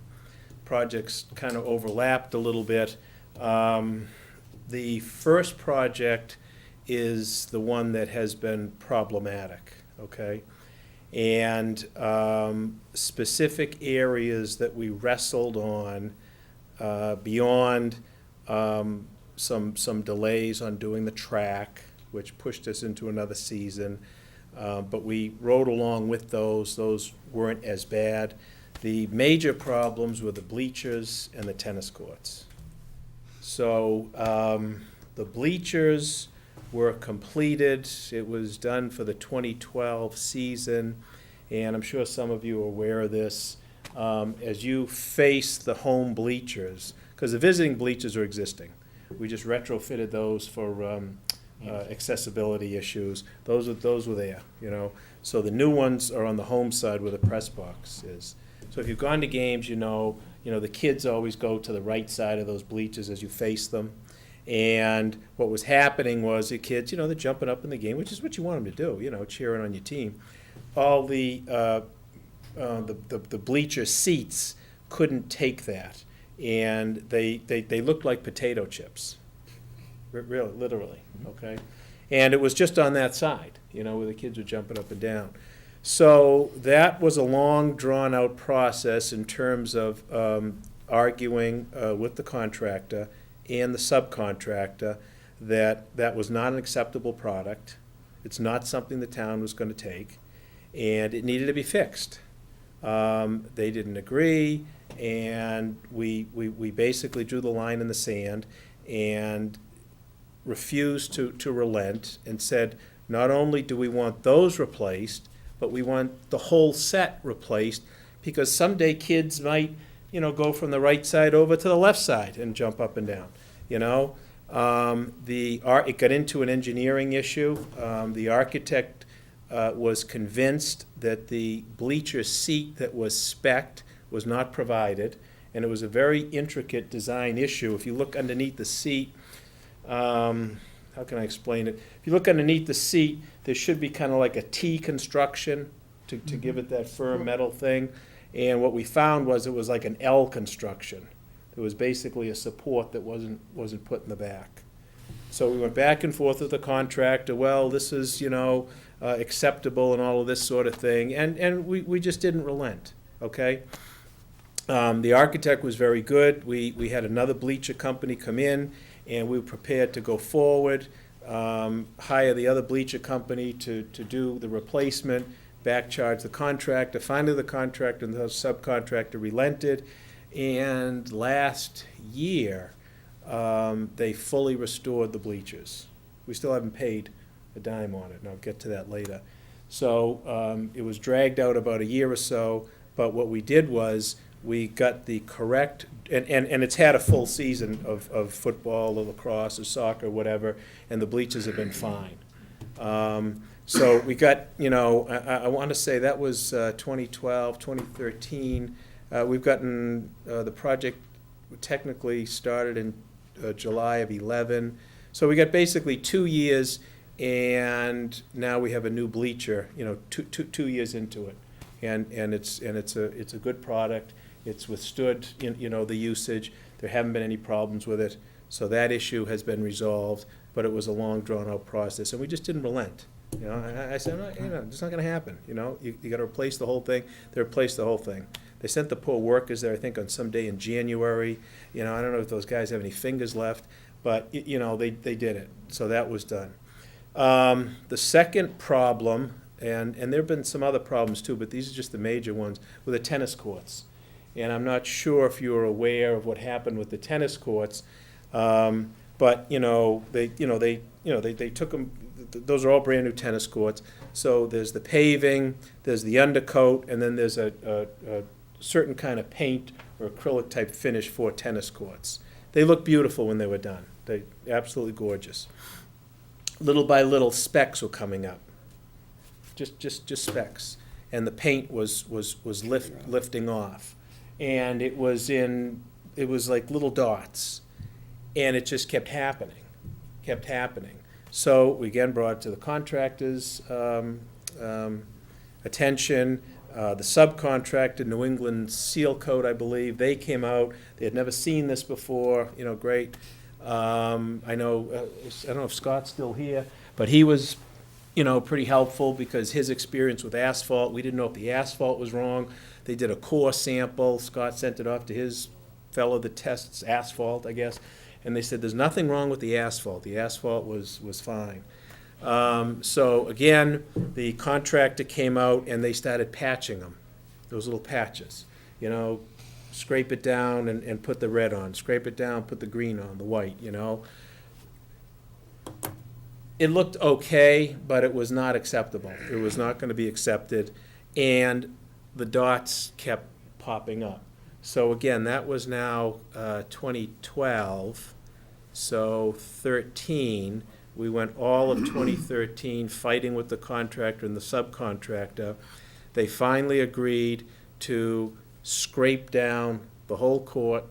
Projects kind of overlapped a little bit. The first project is the one that has been problematic, okay? And specific areas that we wrestled on beyond some delays on doing the track, which pushed us into another season. But we rode along with those. Those weren't as bad. The major problems were the bleachers and the tennis courts. So the bleachers were completed. It was done for the 2012 season, and I'm sure some of you are aware of this. As you face the home bleachers, because the visiting bleachers are existing, we just retrofitted those for accessibility issues. Those were there, you know. So the new ones are on the home side where the press box is. So if you've gone to games, you know the kids always go to the right side of those bleachers as you face them. And what was happening was the kids, they're jumping up in the game, which is what you want them to do, cheering on your team. All the bleacher seats couldn't take that, and they looked like potato chips, really, literally, okay? And it was just on that side, where the kids were jumping up and down. So that was a long, drawn-out process in terms of arguing with the contractor and the subcontractor that was not an acceptable product, It's not something the town was gonna take, and it needed to be fixed. They didn't agree, and we basically drew the line in the sand and refused to relent and said, not only do we want those replaced, but we want the whole set replaced, because someday kids might, go from the right side over to the left side and jump up and down, It got into an engineering issue. The architect was convinced that the bleacher seat that was spec'd was not provided, and it was a very intricate design issue. If you look underneath the seat, how can I explain it? If you look underneath the seat, there should be kind of like a T construction to give it that firm metal thing. And what we found was it was like an L construction. It was basically a support that wasn't put in the back. So we went back and forth with the contractor, well, this is, acceptable and all of this sort of thing, and we just didn't relent, okay? The architect was very good. We had another bleacher company come in, and we were prepared to go forward, hire the other bleacher company to do the replacement, back charge the contractor. Finally, the contractor and the subcontractor relented, and last year, they fully restored the bleachers. We still haven't paid a dime on it, and I'll get to that later. So it was dragged out about a year or so, but what we did was we got the correct, and it's had a full season of football or lacrosse or soccer, whatever, and the bleachers have been fine. So we got, I want to say that was 2012, 2013. We've gotten, the project technically started in July of 11. So we got basically 2 years, and now we have a new bleacher, 2 years into it. And it's a good product. It's withstood, the usage. There haven't been any problems with it. So that issue has been resolved, but it was a long, drawn-out process, and we just didn't relent. I said, it's not gonna happen, you gotta replace the whole thing. They replaced the whole thing. They sent the poor workers there, I think, on some day in January. I don't know if those guys have any fingers left, but, they did it. So that was done. The second problem, and there have been some other problems too, but these are just the major ones, were the tennis courts. And I'm not sure if you're aware of what happened with the tennis courts, but, they took them, those are all brand-new tennis courts. So there's the paving, there's the undercoat, and then there's a certain kind of paint or acrylic-type finish for tennis courts. They look beautiful when they were done. They're absolutely gorgeous. Little by little, specks were coming up. Just specks. And the paint was lifting off. And it was like little dots. And it just kept happening. So we again brought it to the contractor's attention. The subcontractor, New England Seal Coat, I believe, they came out. They had never seen this before, great. I don't know if Scott's still here, but he was, pretty helpful because his experience with asphalt, we didn't know if the asphalt was wrong. They did a core sample. Scott sent it off to his fellow that tests asphalt, I guess. And they said, there's nothing wrong with the asphalt. The asphalt was fine. So again, the contractor came out and they started patching them, those little patches. Scrape it down and put the red on, scrape it down, put the green on, the white, It looked okay, but it was not acceptable. It was not gonna be accepted, and the dots kept popping up. So again, that was now 2012, so 13. We went all of 2013 fighting with the contractor and the subcontractor. They finally agreed to scrape down the whole court,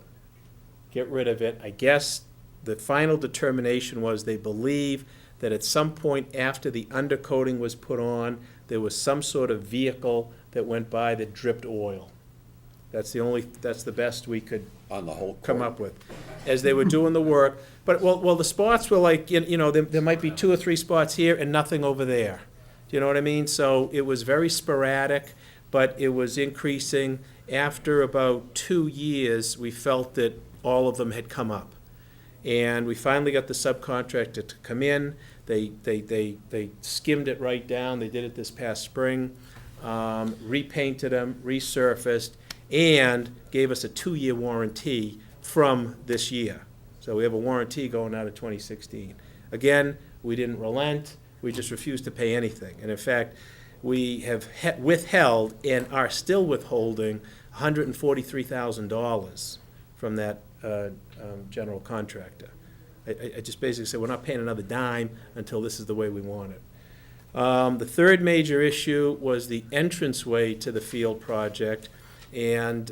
get rid of it. I guess the final determination was they believe that at some point after the undercoating was put on, there was some sort of vehicle that went by that dripped oil. That's the best we could On the whole come court. up with, as they were doing the work. But, well, the spots were like, there might be 2 or 3 spots here and nothing over there. Do you know what I mean? So it was very sporadic, but it was increasing. After about 2 years, we felt that all of them had come up. And we finally got the subcontractor to come in. They skimmed it right down. They did it this past spring, repainted them, resurfaced, and gave us a 2-year warranty from this year. So we have a warranty going out of 2016. Again, we didn't relent. We just refused to pay anything. And in fact, we have withheld and are still withholding $143,000 from that general contractor. I just basically said, we're not paying another dime until this is the way we want it. The third major issue was the entranceway to the field project, and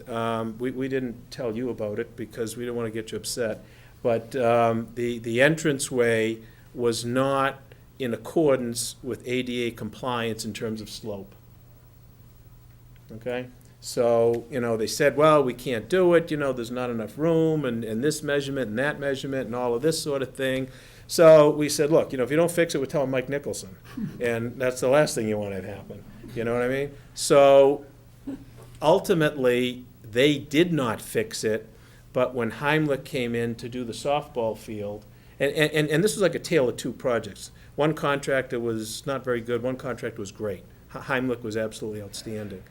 we didn't tell you about it because we didn't want to get you upset, but the entranceway was not in accordance with ADA compliance in terms of slope. Okay? So, they said, well, we can't do it, there's not enough room, and this measurement and that measurement and all of this sort of thing. So we said, look, if you don't fix it, we're telling Mike Nicholson. And that's the last thing you want to have happen. You know what I mean? So ultimately, they did not fix it, but when Heimlich came in to do the softball field, and this was like a tale of two projects. One contractor was not very good, one contractor was great. Heimlich was absolutely outstanding.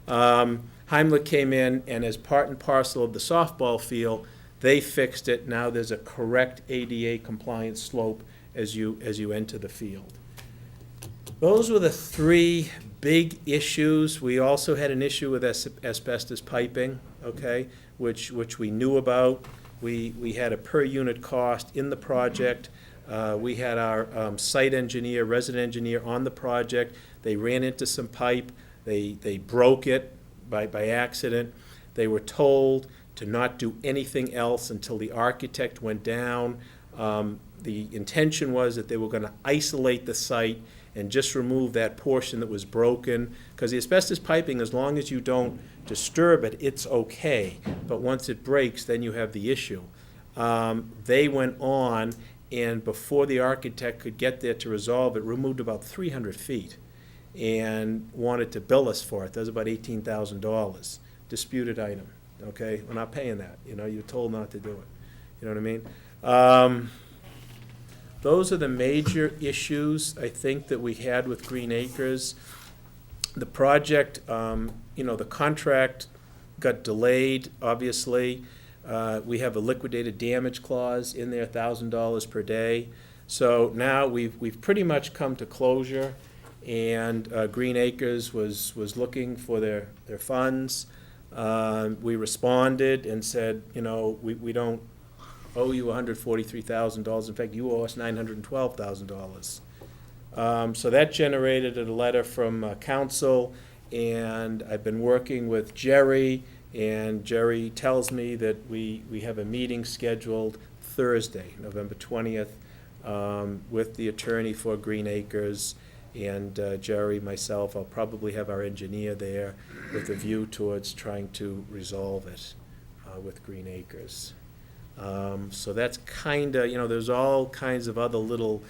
Heimlich came in, and as part and parcel of the softball field, they fixed it. Now there's a correct ADA compliant slope as you enter the field. Those were the three big issues. We also had an issue with asbestos piping, okay, which we knew about. We had a per unit cost in the project. We had our site engineer, resident engineer on the project. They ran into some pipe. They broke it by accident. They were told to not do anything else until the architect went down. The intention was that they were going to isolate the site and just remove that portion that was broken, because the asbestos piping, as long as you don't disturb it, it's okay. But once it breaks, then you have the issue. They went on, and before the architect could get there to resolve it, removed about 300 feet and wanted to bill us for it. That was about $18,000. Disputed item, okay? We're not paying that. You're told not to do it. You know what I mean? Those are the major issues, I think, that we had with Green Acres. The project, the contract got delayed, obviously. We have a liquidated damage clause in there, $1,000 per day. So now we've pretty much come to closure, and Green Acres was looking for their funds. We responded and said, we don't owe you $143,000. In fact, you owe us $912,000. So that generated a letter from council, and I've been working with Jerry, and Jerry tells me that we have a meeting scheduled Thursday, November 20th, with the attorney for Green Acres, and Jerry, myself. I'll probably have our engineer there with a view towards trying to resolve it with Green Acres. So that's kind of, there's all kinds of other little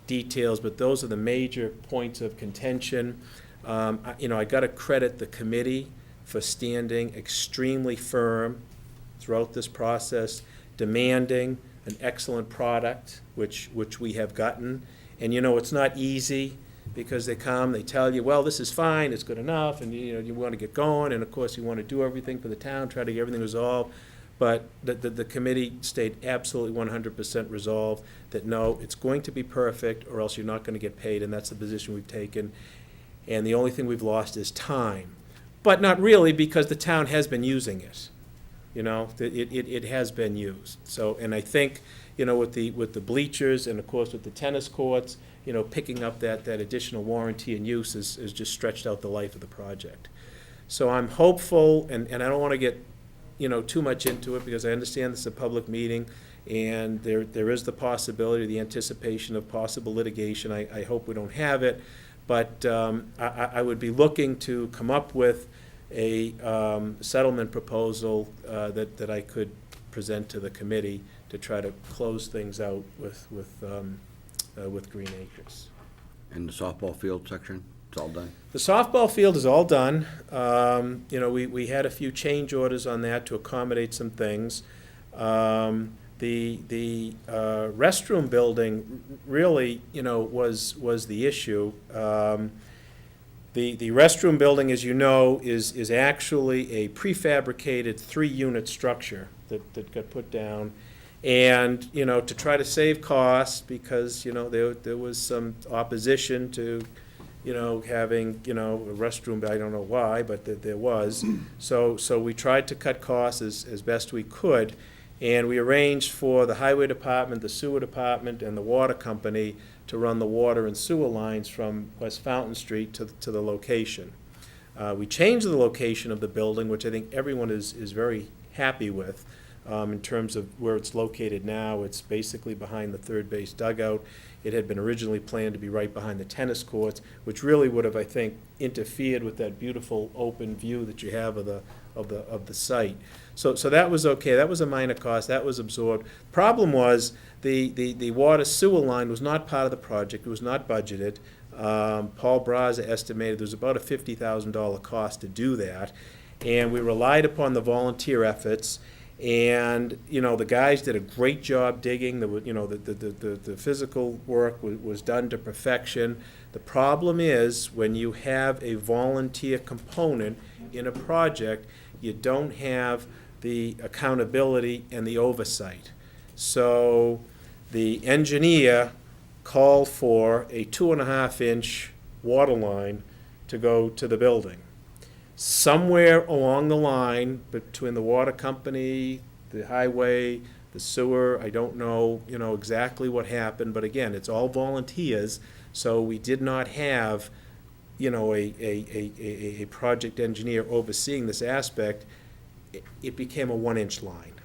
details, but those are the major points of contention. I got to credit the committee for standing extremely firm throughout this process, demanding an excellent product, which we have gotten. And it's not easy, because they come, they tell you, well, this is fine, it's good enough, and you want to get going, and of course you want to do everything for the town, try to get everything resolved. But the committee stayed absolutely 100% resolved that no, it's going to be perfect, or else you're not going to get paid, and that's the position we've taken. And the only thing we've lost is time. But not really, because the town has been using it. It has been used. So, and I think, with the bleachers and of course with the tennis courts, picking up that additional warranty and use has just stretched out the life of the project. So I'm hopeful, and I don't want to get too much into it, because I understand this is a public meeting, and there is the possibility, the anticipation of possible litigation. I hope we don't have it, but I would be looking to come up with a settlement proposal that I could present to the committee to try to close things out with Green Acres. And the softball field section, it's all done? The softball field is all done. We had a few change orders on that to accommodate some things. The restroom building really, was the issue. The restroom building, as you know, is actually a prefabricated 3-unit structure that got put down. And, to try to save costs, because, there was some opposition to, having, a restroom, I don't know why, but there was. So we tried to cut costs as best we could, and we arranged for the highway department, the sewer department, and the water company to run the water and sewer lines from West Fountain Street to the location. We changed the location of the building, which I think everyone is very happy with. In terms of where it's located now, it's basically behind the third base dugout. It had been originally planned to be right behind the tennis courts, which really would have, I think, interfered with that beautiful open view that you have of the site. So that was okay. That was a minor cost. That was absorbed. Problem was the water sewer line was not part of the project. It was not budgeted. Paul Braza estimated there was about a $50,000 cost to do that, and we relied upon the volunteer efforts. And, the guys did a great job digging. The physical work was done to perfection. The problem is, when you have a volunteer component in a project, you don't have the accountability and the oversight. So the engineer called for a 2.5-inch water line to go to the building. Somewhere along the line between the water company, the highway, the sewer, I don't know, exactly what happened, but again, it's all volunteers, so we did not have, a project engineer overseeing this aspect. It became a 1-inch line.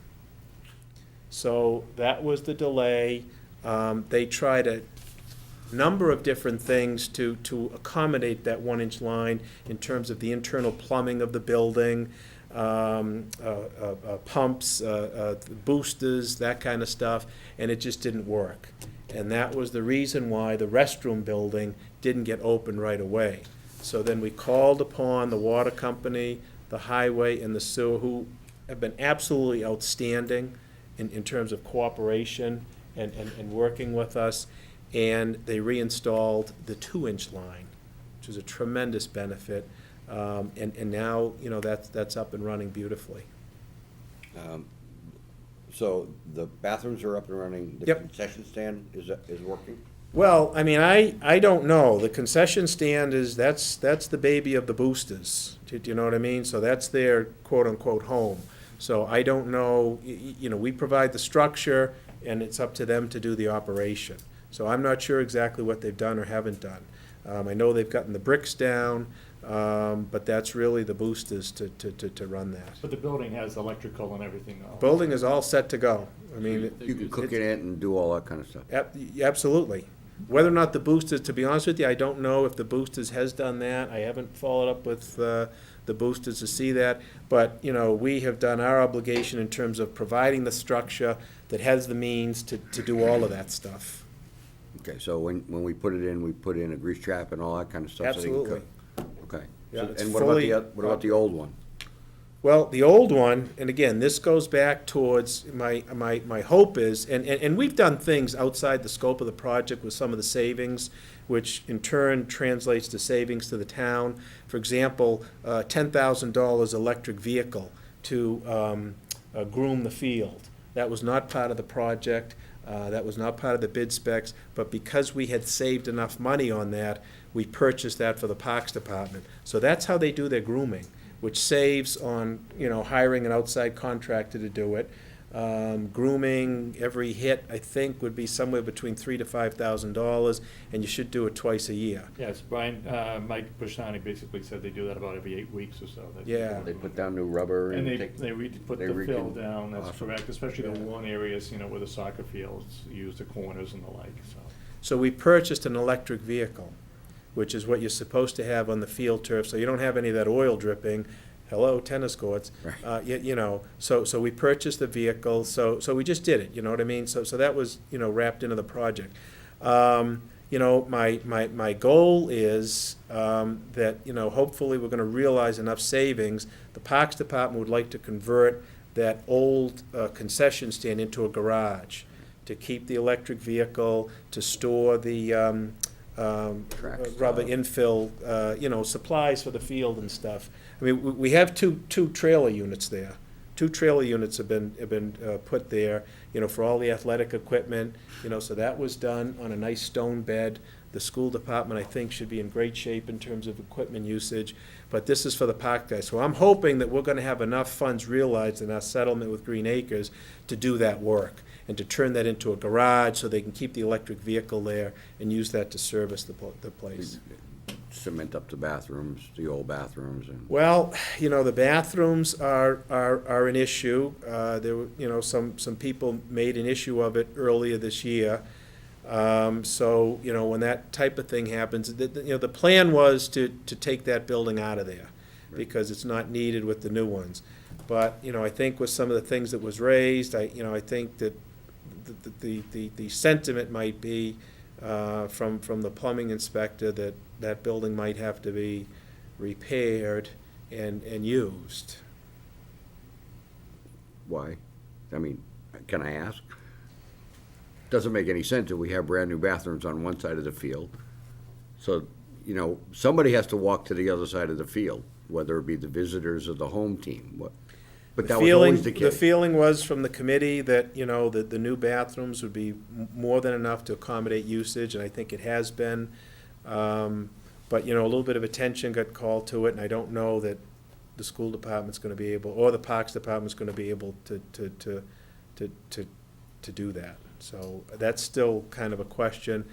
So that was the delay. They tried a number of different things to accommodate that 1-inch line in terms of the internal plumbing of the building, pumps, boosters, that kind of stuff, and it just didn't work. And that was the reason why the restroom building didn't get open right away. So then we called upon the water company, the highway, and the sewer, who have been absolutely outstanding in terms of cooperation and working with us. And they reinstalled the 2-inch line, which is a tremendous benefit. And now, that's up and running beautifully. So the bathrooms are up and running, the Yep. concession stand is working? Well, I mean, I don't know. The concession stand that's the baby of the boosters. Do you know what I mean? So that's their quote-unquote home. So I don't know, we provide the structure, and it's up to them to do the operation. So I'm not sure exactly what they've done or haven't done. I know they've gotten the bricks down, but that's really the boosters to run that. But the building has electrical and everything else. Building is all set to go. I mean, You can cook in it and do all that kind of stuff. Absolutely. Whether or not the boosters, to be honest with you, I don't know if the boosters has done that. I haven't followed up with the boosters to see that. But, we have done our obligation in terms of providing the structure that has the means to do all of that stuff. Okay, so when we put it in, we put in a grease trap and all that kind of stuff? so they can Absolutely. cook? Okay. Yeah, So- it's And what about fully what about the old one? Well, the old one, and again, this goes back towards my hope is, and we've done things outside the scope of the project with some of the savings, which in turn translates to savings to the town. For example, $10,000 electric vehicle to groom the field. That was not part of the project. That was not part of the bid specs, but because we had saved enough money on that, we purchased that for the Parks Department. So that's how they do their grooming, which saves on, hiring an outside contractor to do it. Grooming, every hit, I think, would be somewhere between $3,000 to $5,000, and you should do it twice a year. Yes, Brian, Mike Bushani basically said they do that about every 8 weeks or so. Yeah. They put down new rubber And and they take... put they the fill recon- down, that's Awesome. correct, especially the worn areas, where the soccer fields use the corners and the like, so. So we purchased an electric vehicle, which is what you're supposed to have on the field turf, so you don't have any of that oil dripping. Hello, tennis courts. Right. So we purchased the vehicle, so we just did it, you know what I mean? So that was, wrapped into the project. My goal is that, hopefully we're gonna realize enough savings. The Parks Department would like to convert that old concession stand into a garage to keep the electric vehicle, to store the Track rubber stuff. infill, supplies for the field and stuff. I mean, we have two trailer units there. Two trailer units have been put there, for all the athletic equipment, so that was done on a nice stone bed. The school department, I think, should be in great shape in terms of equipment usage, but this is for the park guys. So I'm hoping that we're gonna have enough funds realized in our settlement with Green Acres to do that work and to turn that into a garage so they can keep the electric vehicle there and use that to service the place. Cement up the bathrooms, the old bathrooms, and Well, the bathrooms are an issue. There were, some people made an issue of it earlier this year. So, when that type of thing happens, the plan was to take that building out of there because it's not needed with the new ones. But, I think with some of the things that was raised, I think that the sentiment might be, from the plumbing inspector that that building might have to be repaired and used. why? I mean, can I ask? Doesn't make any sense if we have brand-new bathrooms on one side of the field. So, somebody has to walk to the other side of the field, whether it be the visitors or the home team. But that was always the The case. feeling was from the committee that, that the new bathrooms would be more than enough to accommodate usage, and I think it has been. But, a little bit of attention got called to it, and I don't know that the school department's gonna be able, or the parks department's gonna be able to do that. So that's still kind of a question.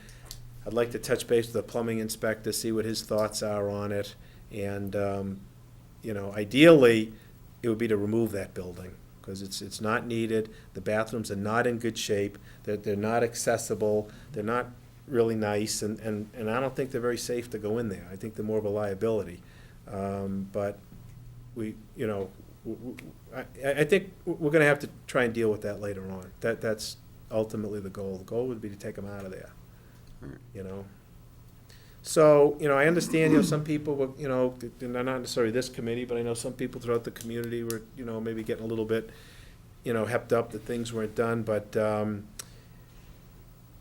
I'd like to touch base with the plumbing inspector, see what his thoughts are on it, and, ideally, it would be to remove that building, because it's not needed, the bathrooms are not in good shape, they're not accessible, they're not really nice, and I don't think they're very safe to go in there. I think they're more of a liability. But I think we're gonna have to try and deal with that later on. That's ultimately the goal. The goal would be to take them out of there, So, I understand, some people were, not necessarily this committee, but I know some people throughout the community were, maybe getting a little bit, hepped up that things weren't done, but,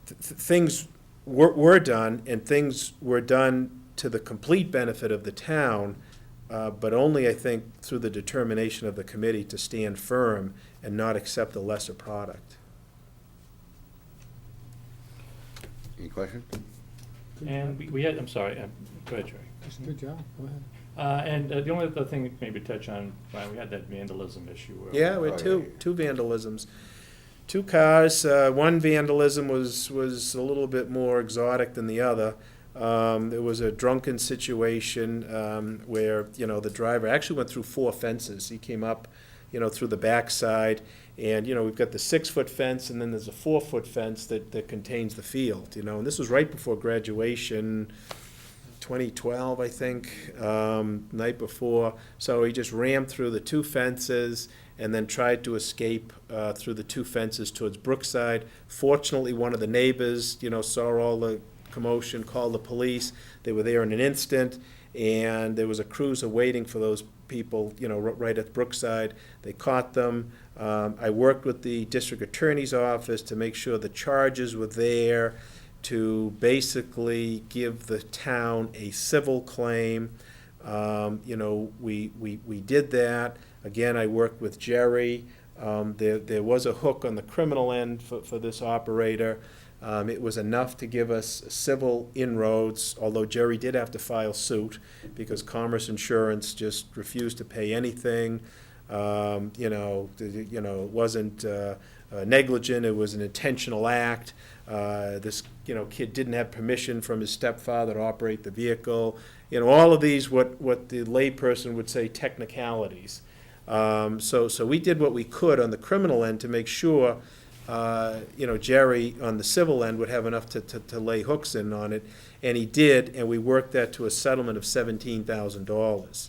things were done, and things were done to the complete benefit of the town, but only, I think, through the determination of the committee to stand firm and not accept a lesser product. Any questions? And we had, I'm sorry, go ahead, Jerry. That's a good job, go ahead. And the only other thing maybe touch on, Brian, we had that vandalism issue. Yeah, we had two vandalisms. Two cars, one vandalism was a little bit more exotic than the other. There was a drunken situation where, the driver actually went through 4 fences. He came up, through the backside, and, we've got the 6-foot fence, and then there's a 4-foot fence that contains the field, and this was right before graduation, 2012, I think, night before. So he just rammed through the 2 fences and then tried to escape through the 2 fences towards Brookside. Fortunately, one of the neighbors, saw all the commotion, called the police. They were there in an instant, and there was a cruiser waiting for those people, right at Brookside. They caught them. I worked with the district attorney's office to make sure the charges were there to basically give the town a civil claim. We did that. Again, I worked with Jerry. There was a hook on the criminal end for this operator. It was enough to give us civil inroads, although Jerry did have to file suit because Commerce Insurance just refused to pay anything. It wasn't negligent, it was an intentional act. This, kid didn't have permission from his stepfather to operate the vehicle. All of these, what the layperson would say, technicalities. So we did what we could on the criminal end to make sure, Jerry on the civil end would have enough to lay hooks in on it, and he did, and we worked that to a settlement of $17,000.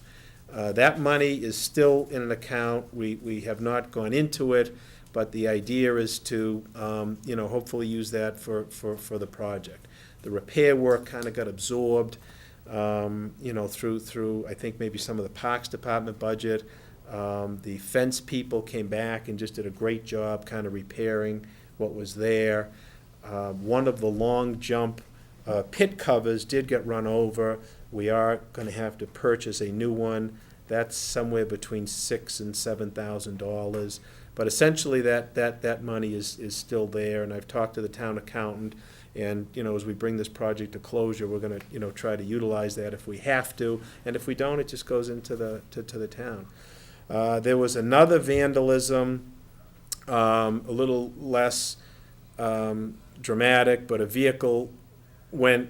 That money is still in an account. We have not gone into it, but the idea is to, hopefully use that for the project. The repair work kind of got absorbed, through, I think maybe some of the Parks Department budget. The fence people came back and just did a great job kind of repairing what was there. One of the long jump pit covers did get run over. We are gonna have to purchase a new one. That's somewhere between $6,000 and $7,000. But essentially, that money is still there, and I've talked to the town accountant, and, as we bring this project to closure, we're gonna, try to utilize that if we have to, and if we don't, it just goes into to the town. There was another vandalism, a little less dramatic, but a vehicle went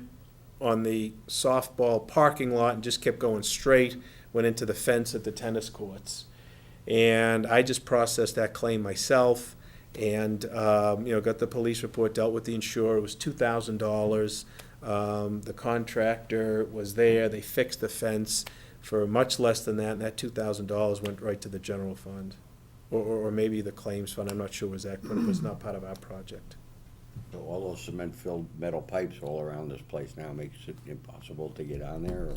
on the softball parking lot and just kept going straight, went into the fence at the tennis courts. And I just processed that claim myself and, got the police report, dealt with the insurer. It was $2,000. The contractor was there. They fixed the fence for much less than that, and that $2,000 went right to the general fund. Or maybe the claims fund, I'm not sure was that, but it was not part of our project. So all those cement-filled metal pipes all around this place now makes it impossible to get on there, or?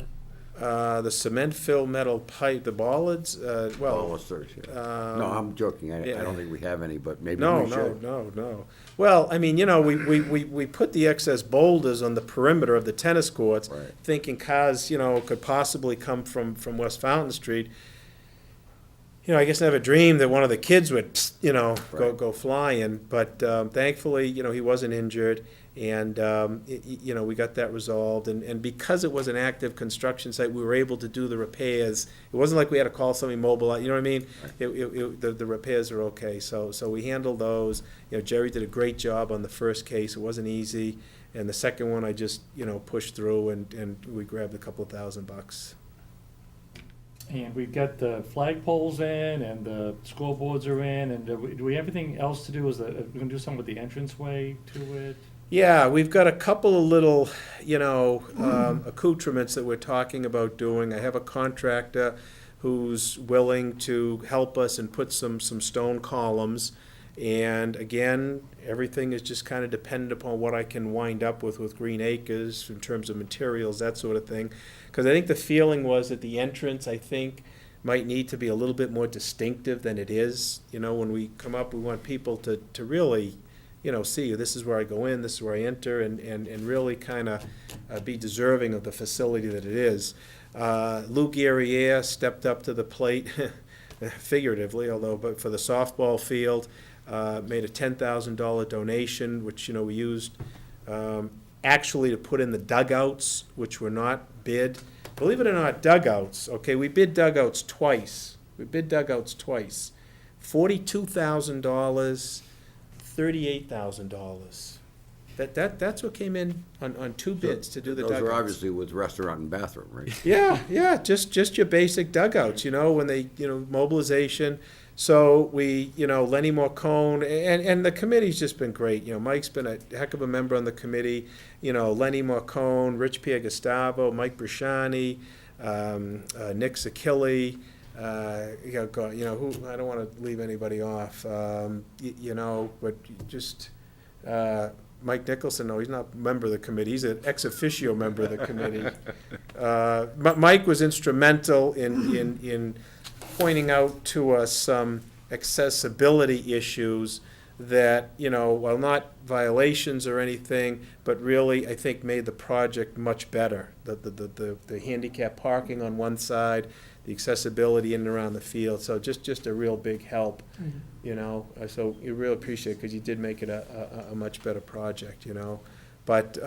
The cement-filled metal pipe, the bollards, Oh, well, it's third, yeah. No, I'm joking. I yeah. don't think we have any, but maybe no, we should. no. Well, I mean, we put the excess boulders on the perimeter of the tennis courts, Right. thinking cars, could possibly come from West Fountain Street. I guess never dreamed that one of the kids would, Right. go flying, but thankfully, he wasn't injured, and, we got that resolved, and because it was an active construction site, we were able to do the repairs. It wasn't like we had to call somebody mobile, you know what I mean? The repairs are okay, so we handled those. Jerry did a great job on the first case, it wasn't easy, and the second one, I just, pushed through, and we grabbed a couple of $1,000. And we've got the flagpoles in, and the scoreboards are in, and do we have anything else to do? We're gonna do something with the entranceway to it? Yeah, we've got a couple of little, accoutrements that we're talking about doing. I have a contractor who's willing to help us and put some stone columns. And again, everything is just kind of dependent upon what I can wind up with Green Acres in terms of materials, that sort of thing. Because I think the feeling was that the entrance, I think, might need to be a little bit more distinctive than it is. When we come up, we want people to really, see, this is where I go in, this is where I enter, and really kind of be deserving of the facility that it is. Lou Guerriere stepped up to the plate, figuratively, but for the softball field, made a $10,000 donation, which, we used actually to put in the dugouts, which were not bid. Believe it or not, dugouts, okay, we bid dugouts twice. $42,000, $38,000. That's what came in on two bids to do the dugouts. Those are obviously with restaurant and bathroom, right? Yeah, just your basic dugouts, when they, mobilization. So we, Lenny Morcone, and the committee's just been great. Mike's been a heck of a member on the committee. Lenny Morcone, Rich Pierre-Gustavo, Mike Brashani, Nick Zakili, who, I don't want to leave anybody off, but just, Mike Nicholson, no, he's not a member of the committee, he's an ex officio member of the committee. Mike was instrumental in pointing out to us some accessibility issues that, while not violations or anything, but really, I think, made the project much better. The handicap parking on one side, the accessibility in and around the field, so just a real big help, so you really appreciate it, because you did make it a much better project, but,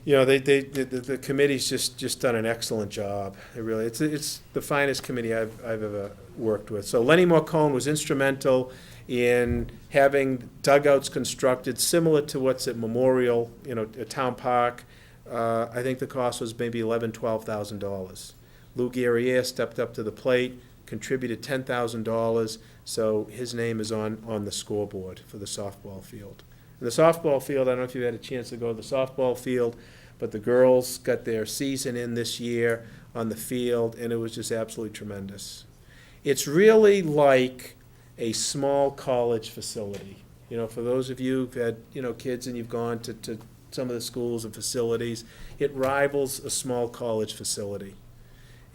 the committee's just done an excellent job. It really, it's the finest committee I've ever worked with. So Lenny Morcone was instrumental in having dugouts constructed similar to what's at Memorial, at Town Park. I think the cost was maybe $12,000. Lou Guerriere stepped up to the plate, contributed $10,000, so his name is on the scoreboard for the softball field. And the softball field, I don't know if you've had a chance to go to the softball field, but the girls got their season in this year on the field, and it was just absolutely tremendous. It's really like a small college facility. For those of you who've had, kids and you've gone to some of the schools and facilities, it rivals a small college facility.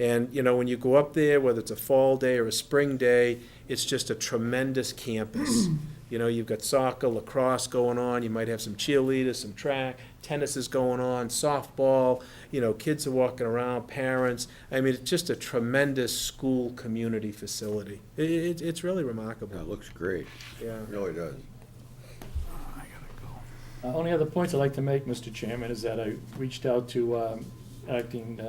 And, you know, when you go up there, whether it's a fall day or a spring day, it's just a tremendous campus. You know, you've got soccer, lacrosse going on, you might have some cheerleaders, some track, tennis is going on, softball, you know, kids are walking around, parents. I mean, it's just a tremendous school community facility. It's really remarkable. That looks great. Yeah. It really does. Only other points I'd like to make, Mr. Chairman, is that I reached out to acting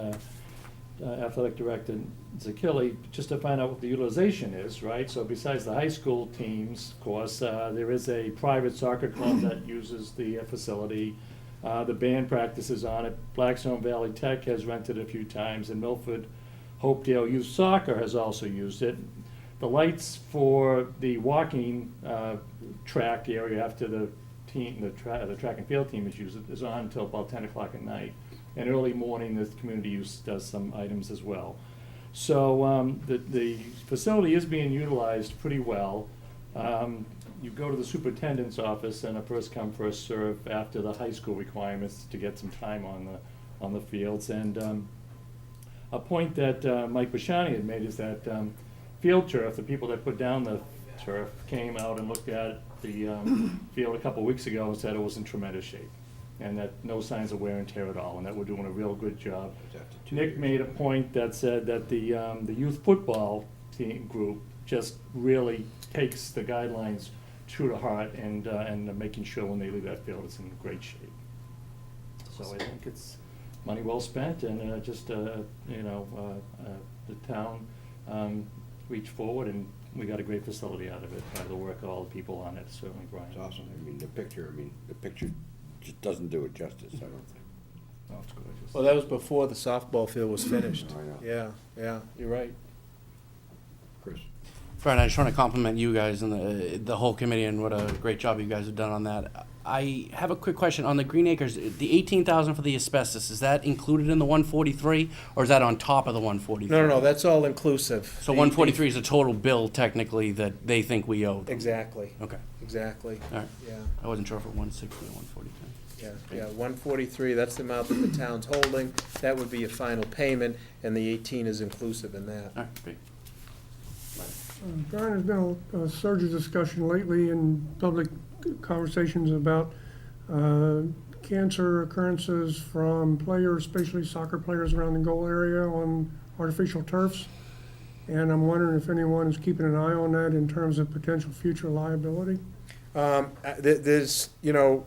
athletic director Zakili just to find out what the utilization is, right? So besides the high school teams, of course, there is a private soccer club that uses the facility. The band practices on it. Blackstone Valley Tech has rented a few times, and Milford Hopedale Youth Soccer has also used it. The lights for the walking track area after the track and field team is on until about 10 o'clock at night. And early morning, the community use does some items as well. So the facility is being utilized pretty well. You go to the superintendent's office and a first come, first serve after the high school requirements to get some time on the fields. And a point that Mike Bashani had made is that field turf, the people that put down the turf came out and looked at the field a couple weeks ago and said it was in tremendous shape, and that no signs of wear and tear at all, and that we're doing a real good job. Nick made a point that said that the youth football team group just really takes the guidelines true to heart, and making sure when they leave that field it's in great shape. So I think it's money well spent, and you know, the town reached forward, and we got a great facility out of it by the work of all the people on it, certainly Brian. It's awesome. I mean, the picture just doesn't do it justice, I don't think. Oh, it's gorgeous. Well, that was before the softball field was finished. I know. Yeah, you're right. Chris? Brian, I just want to compliment you guys and the whole committee and what a great job you guys have done on that. I have a quick question on the Green Acres. The 18,000 for the asbestos, is that included in the 143, or is that on top of the 143? No, that's all inclusive. So 143 is a total bill technically that they think we owe them. Exactly, Okay, exactly. all right. Yeah, I wasn't sure if it 160 or 143. yeah, 143, that's the amount that the town's holding. That would be your final payment, and the 18 is inclusive in that. All right, great. Brian, there's been a surge of discussion lately in public conversations about cancer occurrences from players, especially soccer players around the goal area on artificial turfs. And I'm wondering if anyone is keeping an eye on that in terms of potential future liability? There's, you know,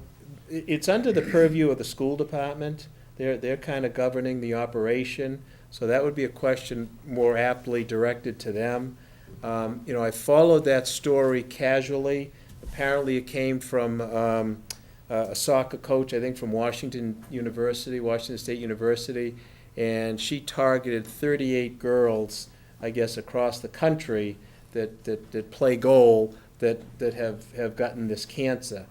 it's under the purview of the school department. They're kind of governing the operation, so that would be a question more aptly directed to them. You know, I followed that story casually. Apparently it came from a soccer coach, I think from Washington State University, and she targeted 38 girls, I guess, across the country that play goal that have gotten this cancer.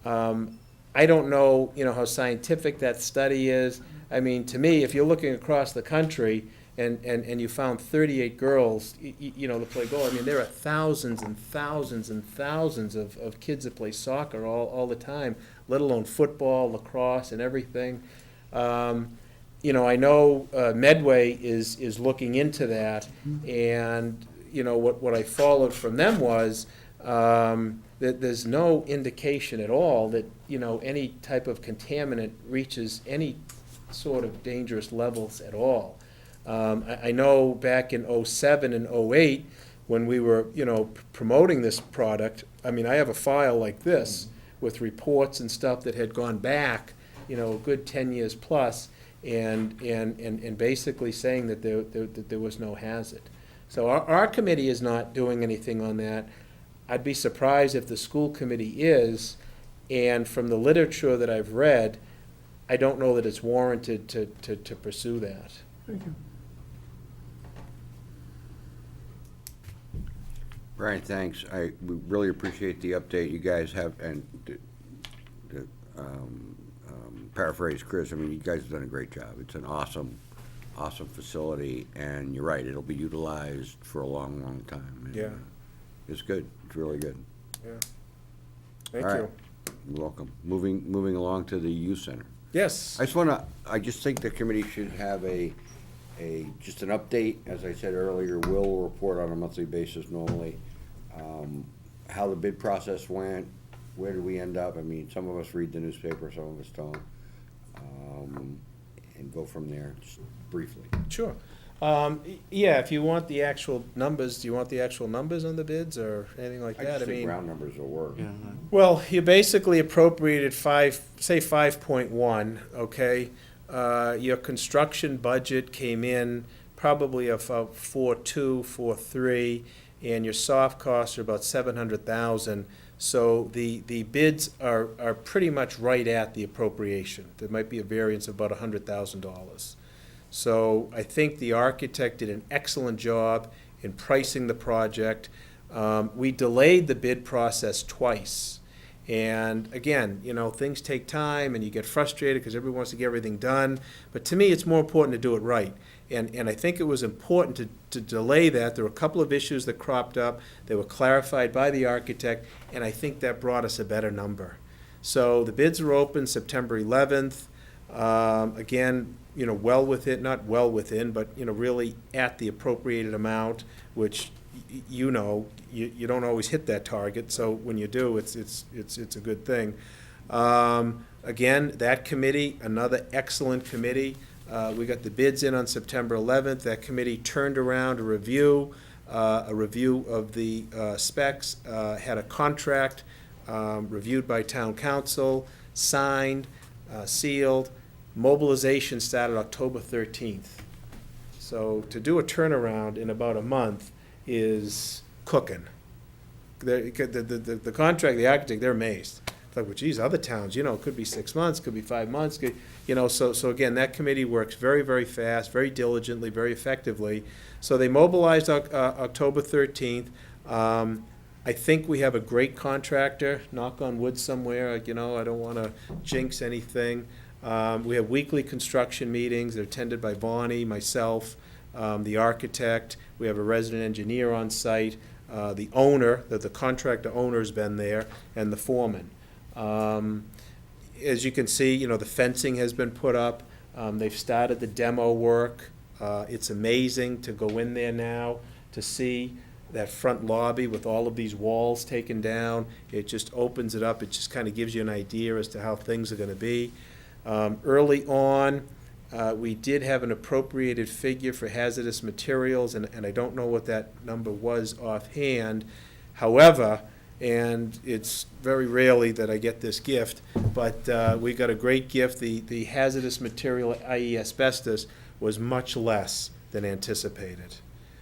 I don't know, you know, how scientific that study is. I mean, to me, if you're looking across the country and you found 38 girls, you know, to play goal, I mean, there are thousands and thousands and thousands of kids that play soccer all the time, let alone football, lacrosse, and everything. You know, I know Medway is looking into that, and, you know, what I followed from them was that there's no indication at all that, you know, any type of contaminant reaches any sort of dangerous levels at all. I know back in '07 and '08, when we were, you know, promoting this product, I mean, I have a file like this with reports and stuff that had gone back, you know, a good 10 years plus, and basically saying that there was no hazard. So our committee is not doing anything on that. I'd be surprised if the school committee is, and from the literature that I've read, I don't know that it's warranted to pursue that. Thank you. Brian, thanks. We really appreciate the update you guys have, and to paraphrase Chris, I mean, you guys have done a great job. It's an awesome facility, and you're right, it'll be utilized for a long, long time. And, Yeah. It's good. It's really good. Yeah. Thank All right. you. You're welcome. Moving along to the youth center. Yes. I just think the committee should have a just an update, as I said earlier, we'll report on a monthly basis normally, how the bid process went, where did we end up? I mean, some of us read the newspaper, some of us don't. And go from there, just briefly. Sure. Yeah, if you want the actual numbers, do you want the actual numbers on the bids or anything like I that? just think round numbers will work. Yeah, Well, you basically appropriated say 5.1, okay? Your construction budget came in probably about 4.2, 4.3, and your soft costs are about 700,000. So the bids are pretty much right at the appropriation. There might be a variance of about $100,000. So I think the architect did an excellent job in pricing the project. We delayed the bid process twice. And again, you know, things take time and you get frustrated because everyone wants to get everything done. But to me, it's more important to do it right. And I think it was important to delay that. There were a couple of issues that cropped up. They were clarified by the architect, and I think that brought us a better number. So the bids are open September 11th. Again, you know, well within, not well within, but, you know, really at the appropriated amount, which, you know, you don't always hit that target. So when you do, it's a good thing. Again, that committee, another excellent committee. We got the bids in on September 11th. That committee turned around a review of the specs, had a contract reviewed by town council, signed, sealed. Mobilization started October 13th. So to do a turnaround in about a month is cooking. The contract, the architect, they're amazed. It's like, well, geez, other towns, you know, it could be 6 months, could be 5 months, you know, so again, that committee works very, very fast, very diligently, very effectively. So they mobilized October 13th. I think we have a great contractor, knock on wood somewhere, you know, I don't want to jinx anything. We have weekly construction meetings, they're attended by Bonnie, myself, the architect, we have a resident engineer on site, the owner, the contractor owner's been there, and the foreman. As you can see, you know, the fencing has been put up. They've started the demo work. It's amazing to go in there now to see that front lobby with all of these walls taken down. It just opens it up. It just kind of gives you an idea as to how things are going to be. Early on, we did have an appropriated figure for hazardous materials, and I don't know what that number was offhand. However, and it's very rarely that I get this gift, but we got a great gift. The hazardous material, i.e. asbestos, was much less than anticipated.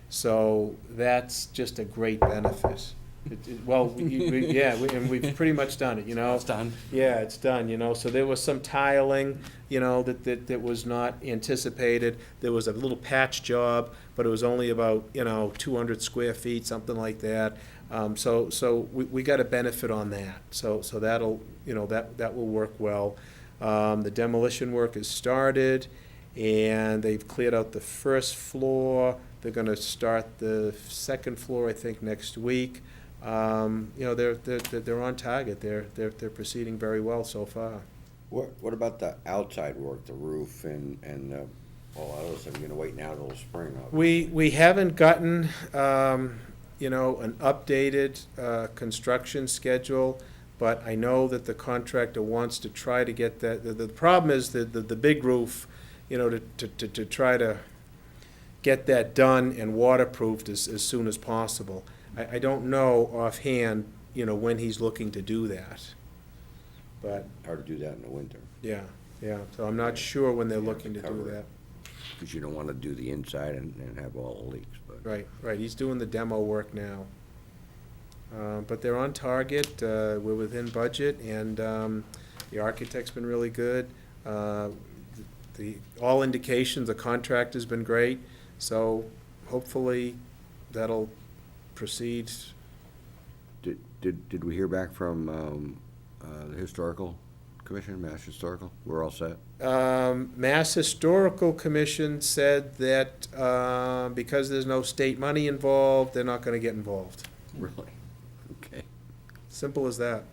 So that's just a great benefit. And we've pretty much done it, you know. It's done. Yeah, it's done, you know. So there was some tiling, you know, that was not anticipated. There was a little patch job, but it was only about, you know, 200 square feet, something like that. So we got a benefit on that. So that'll, you know, that will work well. The demolition work has started, and they've cleared out the first floor. They're gonna start the second floor, I think, next week. You know, they're on target. They're proceeding very well so far. What about the outside work, the roof and all that other stuff? You're gonna wait now till spring? We haven't gotten, you know, an updated construction schedule, but I know that the contractor wants to try to get that. The problem is the big roof, you know, to try to get that done and waterproofed as soon as possible. I don't know offhand, you know, when he's looking to do that. But, Hard to do that in the winter, yeah, so I'm not sure when they're You have looking to to do cover that. it. because you don't wanna do the inside and have all the leaks, but. Right, he's doing the demo work now. But they're on target, we're within budget, and the architect's been really good. All indications, the contract has been great, so hopefully that'll proceed. Did we hear back from, the Historical Commission, Mass Historical? We're all set? Mass Historical Commission said that because there's no state money involved, they're not gonna get involved. Really? Okay. Simple as that.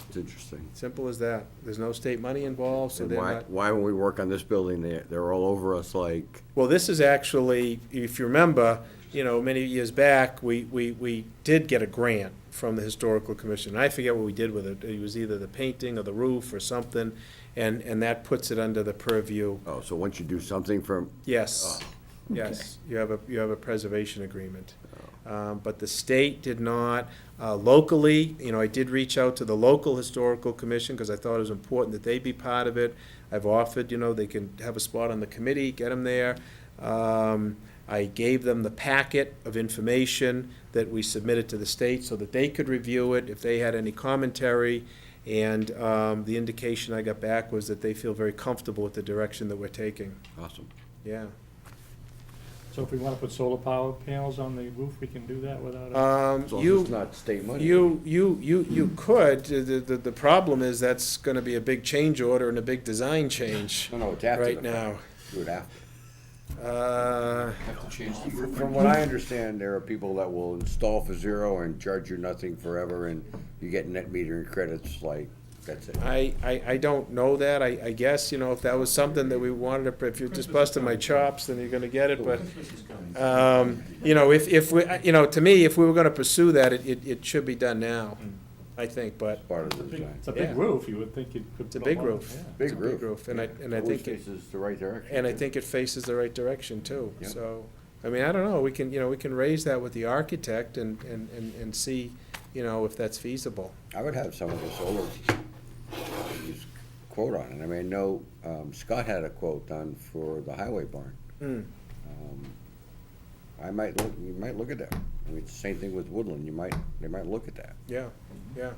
It's interesting. Simple as that. There's no state money involved, so And they're why, not. why when we work on this building, they're all over us like, Well, this is actually, if you remember, many years back, we did get a grant from the Historical Commission. I forget what we did with it. It was either the painting or the roof or something, and that puts it under the purview. oh, so once you do something from, Yes, yes, you have a preservation agreement. But the state did not. Locally, I did reach out to the local historical commission because I thought it was important that they be part of it. I've offered, they can have a spot on the committee, get them there. I gave them the packet of information that we submitted to the state so that they could review it if they had any commentary. And the indication I got back was that they feel very comfortable with the direction that we're taking. awesome. Yeah. So if we want to put solar power panels on the roof, we can do that without a... As long as it's not state money. You could. The problem is that's gonna be a big change order and a big design change No, it's after. right the fact. now. Do it after. Have to change the roof. From what I understand, there are people that will install for zero and charge you nothing forever, and you get net metering credits, like, that's it. I don't know that. I guess, if that was something that we wanted to, if you're just busting my chops, then you're gonna get it, but, if we, to me, if we were gonna pursue that, it should be done now, I think, but Part of the design. It's a big Yeah. roof, you would think you could... it's a put big one- roof. yeah. Big It's a roof. and I Always think, faces the right direction. and I too. think it faces the right direction too, Yeah. so, I mean, I don't know, we can raise that with the architect and see, if that's feasible. I would have some of the solar use quote on it. I mean, I know Scott had a quote done for the highway barn. Mm. You might look at that. I mean, it's the same thing with Woodland. They might look at that. Yeah, yeah.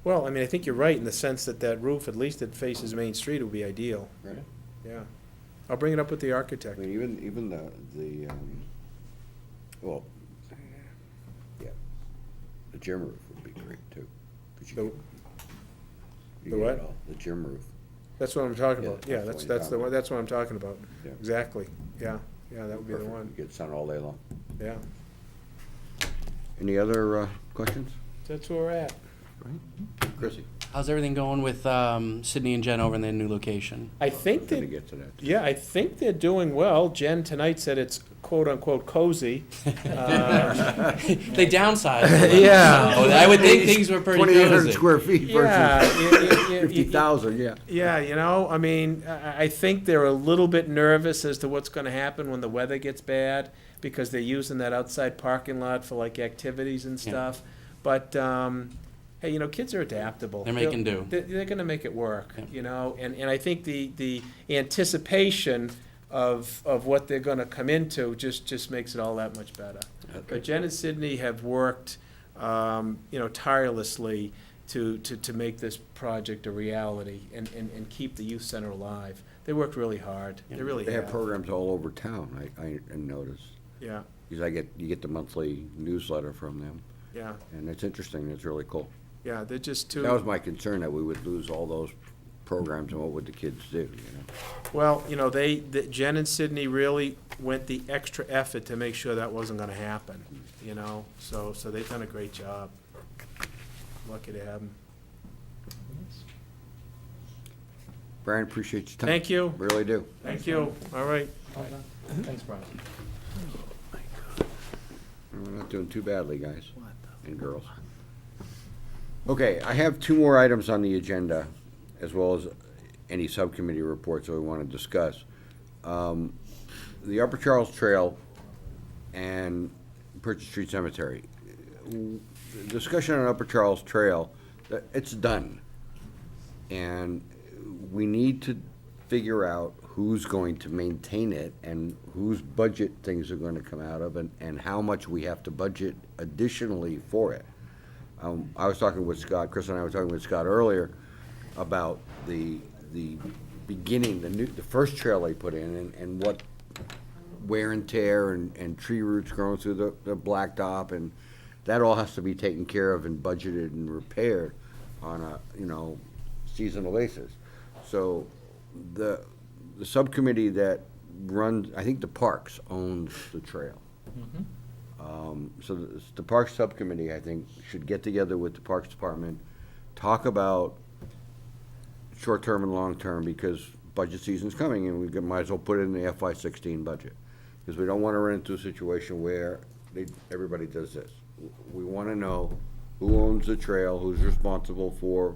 Well, I mean, I think you're right in the sense that roof, at least it faces Main Street, would be ideal. Right. Yeah. I'll bring it up with the I architect. mean, even well, yeah, the gym roof would be great too. 'Cause you The- get- you the get what? it all, the gym roof. That's what I'm talking Yeah, about. Yeah, that's that's the one you're the talking one, that's what I'm talking about. Yeah. Exactly. Yeah, that would be the Perfect. one. You get sun all day long. Yeah. Any other questions? That's where we're at. Chrissy? How's everything going with Sydney and Jen over in their new location? I think Gonna that, get to that. yeah, I think they're doing well. Jen tonight said it's quote-unquote cozy. They downsized. a little, Yeah. so I would think things were pretty 2,800 cozy. square feet Yeah. versus 50,000, yeah. Yeah, I mean, I think they're a little bit nervous as to what's gonna happen when the weather gets bad, because they're using that outside parking lot for like activities and Yeah. stuff. But, hey, kids are adaptable. They're making do. They're gonna make it work, Yeah. and I think the anticipation of what they're gonna come into just makes it all that much better. But Jen and Sydney have worked, tirelessly to make this project a reality and keep the youth center alive. They worked really hard. They really They have have. programs all over town, I noticed. Yeah, Because you get the monthly newsletter from them, yeah, and it's interesting, it's really cool. yeah, they're just That was too, my concern, that we would lose all those programs, and what would the kids do, well, Jen and Sydney really went the extra effort to make sure that wasn't gonna happen, so they've done a great job. Lucky to have them. Brian, appreciate your time. Thank you, Really do. thank you, all right. Thanks, Brian. We're not doing too badly, guys and girls. Okay, I have two more items on the agenda, as well as any subcommittee reports that we want to discuss. The Upper Charles Trail and Purchase Street Cemetery. The discussion on Upper Charles Trail, it's done. And we need to figure out who's going to maintain it and whose budget things are going to come out of, and how much we have to budget additionally for it. I was talking with Scott, Chris and I were talking with Scott earlier about the beginning, the first trail they put in, and what wear and tear and tree roots growing through the blacktop, and that all has to be taken care of and budgeted and repaired on a, seasonal basis. So the subcommittee that runs, I think the parks owns the trail. So the Parks Subcommittee, I think, should get together with the Parks Department, talk about short-term and long-term, because budget season's coming, and might as well put it in the FY16 budget. Because we don't want to run into a situation where everybody does this. We want to know who owns the trail, who's responsible for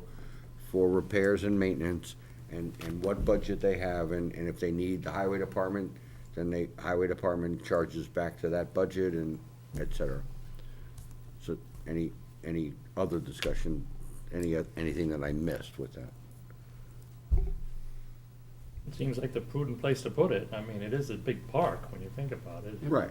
repairs and maintenance, and what budget they have, and if they need the highway department, then the highway department charges back to that budget, and et cetera. So, any other discussion, anything that I missed with that? It seems like the prudent place to put it. I mean, it is a big park when you think about it. Right.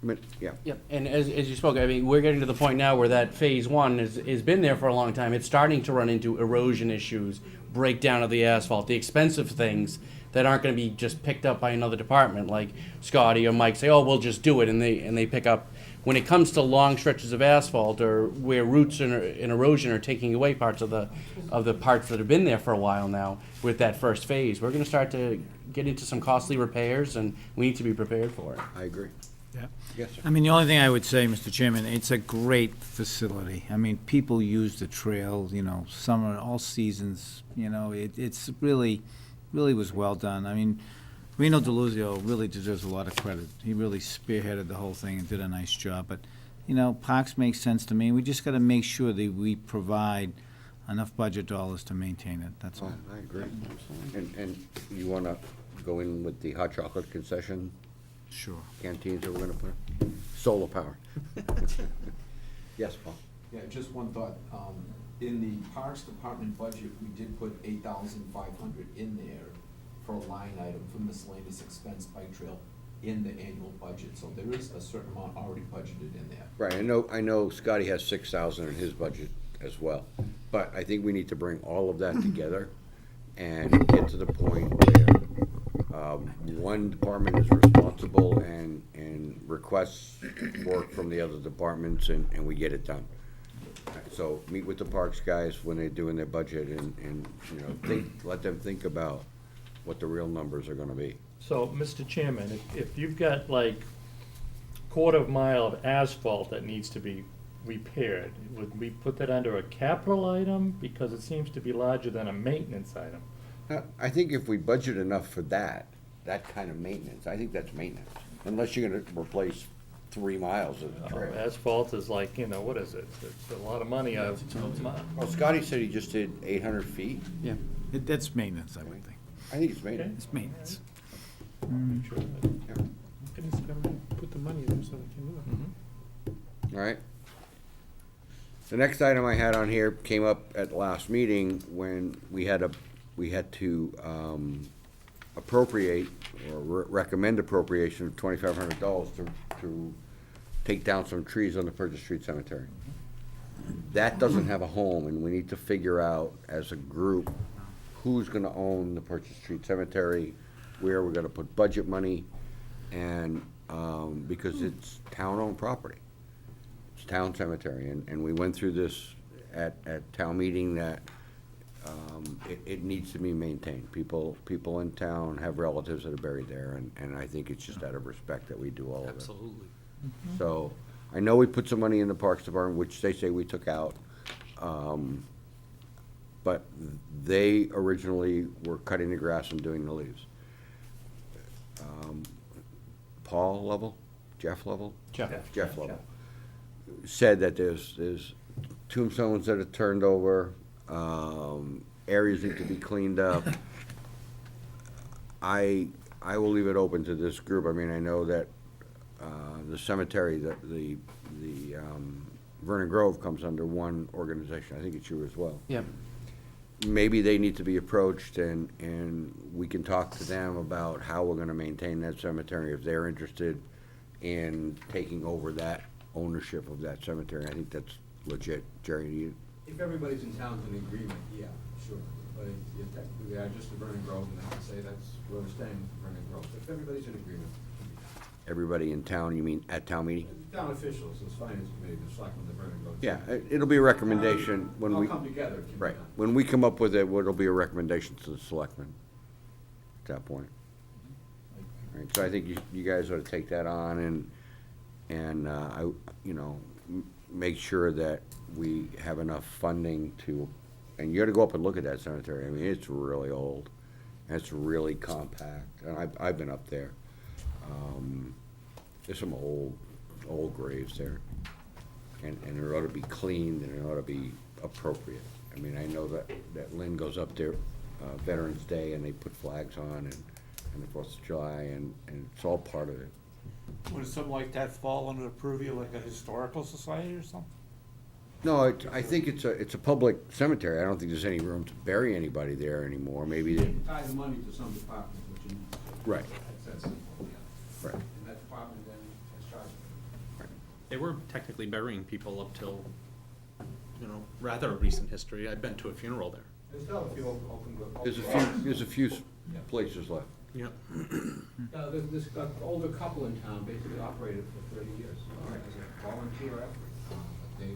I mean, yeah. Yep, and as you spoke, I mean, we're getting to the point now where that phase one is been there for a long time. It's starting to run into erosion issues, breakdown of the asphalt, the expensive things that aren't gonna be just picked up by another department, like Scotty or Mike say, oh, we'll just do it, and they pick up. When it comes to long stretches of asphalt, or where roots and erosion are taking away parts of the parts that have been there for a while now, with that first phase, we're gonna start to get into some costly repairs, and we need to be prepared for it. I agree. Yeah. Yes, sir. I mean, the only thing I would say, Mr. Chairman, it's a great facility. I mean, people use the trail, you know, summer, all seasons, you know, it's really was well done. I mean, Reno DeLuzio really deserves a lot of credit. He really spearheaded the whole thing and did a nice job. But, you know, parks make sense to me. We just gotta make sure that we provide enough budget dollars to maintain it, that's all. I agree. And you wanna go in with the hot chocolate concession Sure. canteens that we're gonna put? Solar power. Yes, Paul? Yeah, just one thought. In the Parks Department budget, we did put 8,500 in there for a line item for miscellaneous expense bike trail in the annual budget. So there is a certain amount already budgeted in there. Right, I know Scotty has 6,000 in his budget as well. But I think we need to bring all of that together and get to the point where one department is responsible and requests work from the other departments, and we get it done. So meet with the parks guys when they're doing their budget, and you know, let them think about what the real numbers are gonna be. So, Mr. Chairman, if you've got like quarter-mile of asphalt that needs to be repaired, would we put that under a capital item? Because it seems to be larger than a maintenance item. I think if we budget enough for that kind of maintenance, I think that's maintenance. Unless you're gonna replace 3 miles of trail. Asphalt is like, you know, what is it? It's a lot of money. Well, Scotty said he just did 800 feet. Yeah. That's maintenance, I would think. I think it's maintenance. It's maintenance. I just gotta put the money there so we can do it. All right. The next item I had on here came up at the last meeting when we had to appropriate or recommend appropriation of $2,500 to take down some trees on the Purchase Street Cemetery. That doesn't have a home, and we need to figure out as a group who's gonna own the Purchase Street Cemetery, where we're gonna put budget money, and, because it's town-owned property. It's town cemetery, and we went through this at town meeting that, it needs to be maintained. People in town have relatives that are buried there, and I think it's just out of respect that we do all of it. Absolutely. So, I know we put some money in the Parks Department, which they say we took out, but they originally were cutting the grass and doing the leaves. Paul Lovell, Jeff Lovell? Jeff. Jeff Lovell, said that there's tombstones that are turned over, areas need to be cleaned up. I will leave it open to this group. I mean, I know that, the cemetery, the Vernon Grove comes under one organization. I think it's you as well. Yep. Maybe they need to be approached, and we can talk to them about how we're gonna maintain that cemetery if they're interested in taking over that ownership of that cemetery. I think that's legit. Jerry, do you? If everybody's in town's in agreement, yeah, sure. But if technically they are just the Vernon Grove, and they can say that's where we're staying, Vernon Grove. If everybody's in agreement, it can be done. Everybody in town, you mean at town meeting? Town officials, the finance committee, the selectmen, the Vernon Grove. Yeah, it'll be a recommendation when we. All come together, it can be Right, done. when we come up with it, it'll be a recommendation to the selectmen at that point. Right, so I think you guys ought to take that on, and I, you know, make sure that we have enough funding to, and you gotta go up and look at that cemetery. I mean, it's really old. And it's really compact, and I've been up there. There's some old graves there. And it ought to be cleaned, and it ought to be appropriate. I mean, I know that Lynn goes up there, Veterans Day, and they put flags on, and the Fourth of July, and it's all part of it. Would something like that fall under the purview like a historical society or something? No, I think it's a public cemetery. I don't think there's any room to bury anybody there anymore. Maybe, You can tie the money to some department, which you. right, That's that simple, yeah. right. And that department then is charged. They were technically burying people up till, rather recent history. I've been to a funeral there. There's still a few open. There's a few places left. Yeah. There's this older couple in town basically operated for 30 years. As a volunteer effort. But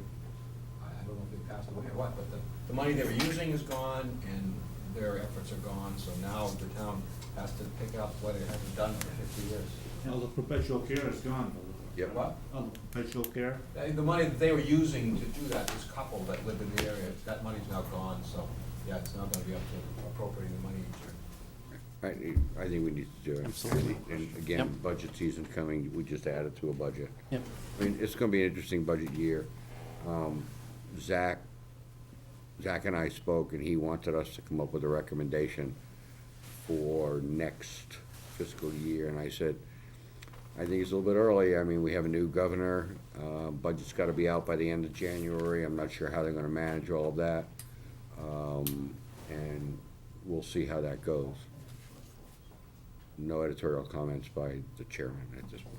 I don't know if they passed away or what, but the money they were using is gone and their efforts are gone, so now the town has to pick up what it hasn't done for 50 years. All the perpetual care is gone. Yep. What? All the perpetual care? The money that they were using to do that, this couple that lived in the area, that money's now gone, so, yeah, it's not gonna be up to appropriating the money each year. I think we need to do it. Absolutely. And again, Yep. budget season coming, we just added to a budget. Yep. I mean, it's gonna be an interesting budget year. Zach and I spoke, and he wanted us to come up with a recommendation for next fiscal year, and I said, I think it's a little bit early. I mean, we have a new governor, budget's gotta be out by the end of January. I'm not sure how they're gonna manage all of that. And we'll see how that goes. No editorial comments by the chairman at this point.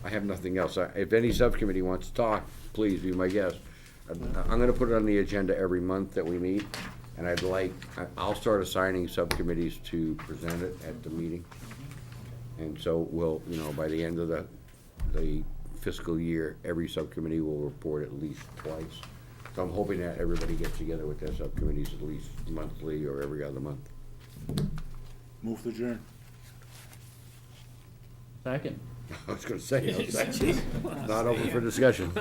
I have nothing else. If any subcommittee wants to talk, please be my guest. I'm gonna put it on the agenda every month that we meet, and I'll start assigning subcommittees to present it at the meeting. And so we'll, by the end of the fiscal year, every subcommittee will report at least twice. So I'm hoping that everybody gets together with their subcommittees at least monthly or every other month. Move to adjourn. Second. I was gonna say, not open for discussion.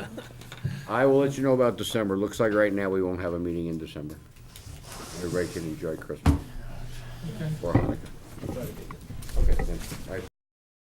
I will let you know about December. Looks like right now we won't have a meeting in December. Everybody can enjoy Christmas. Or Hanukkah. Okay, thanks.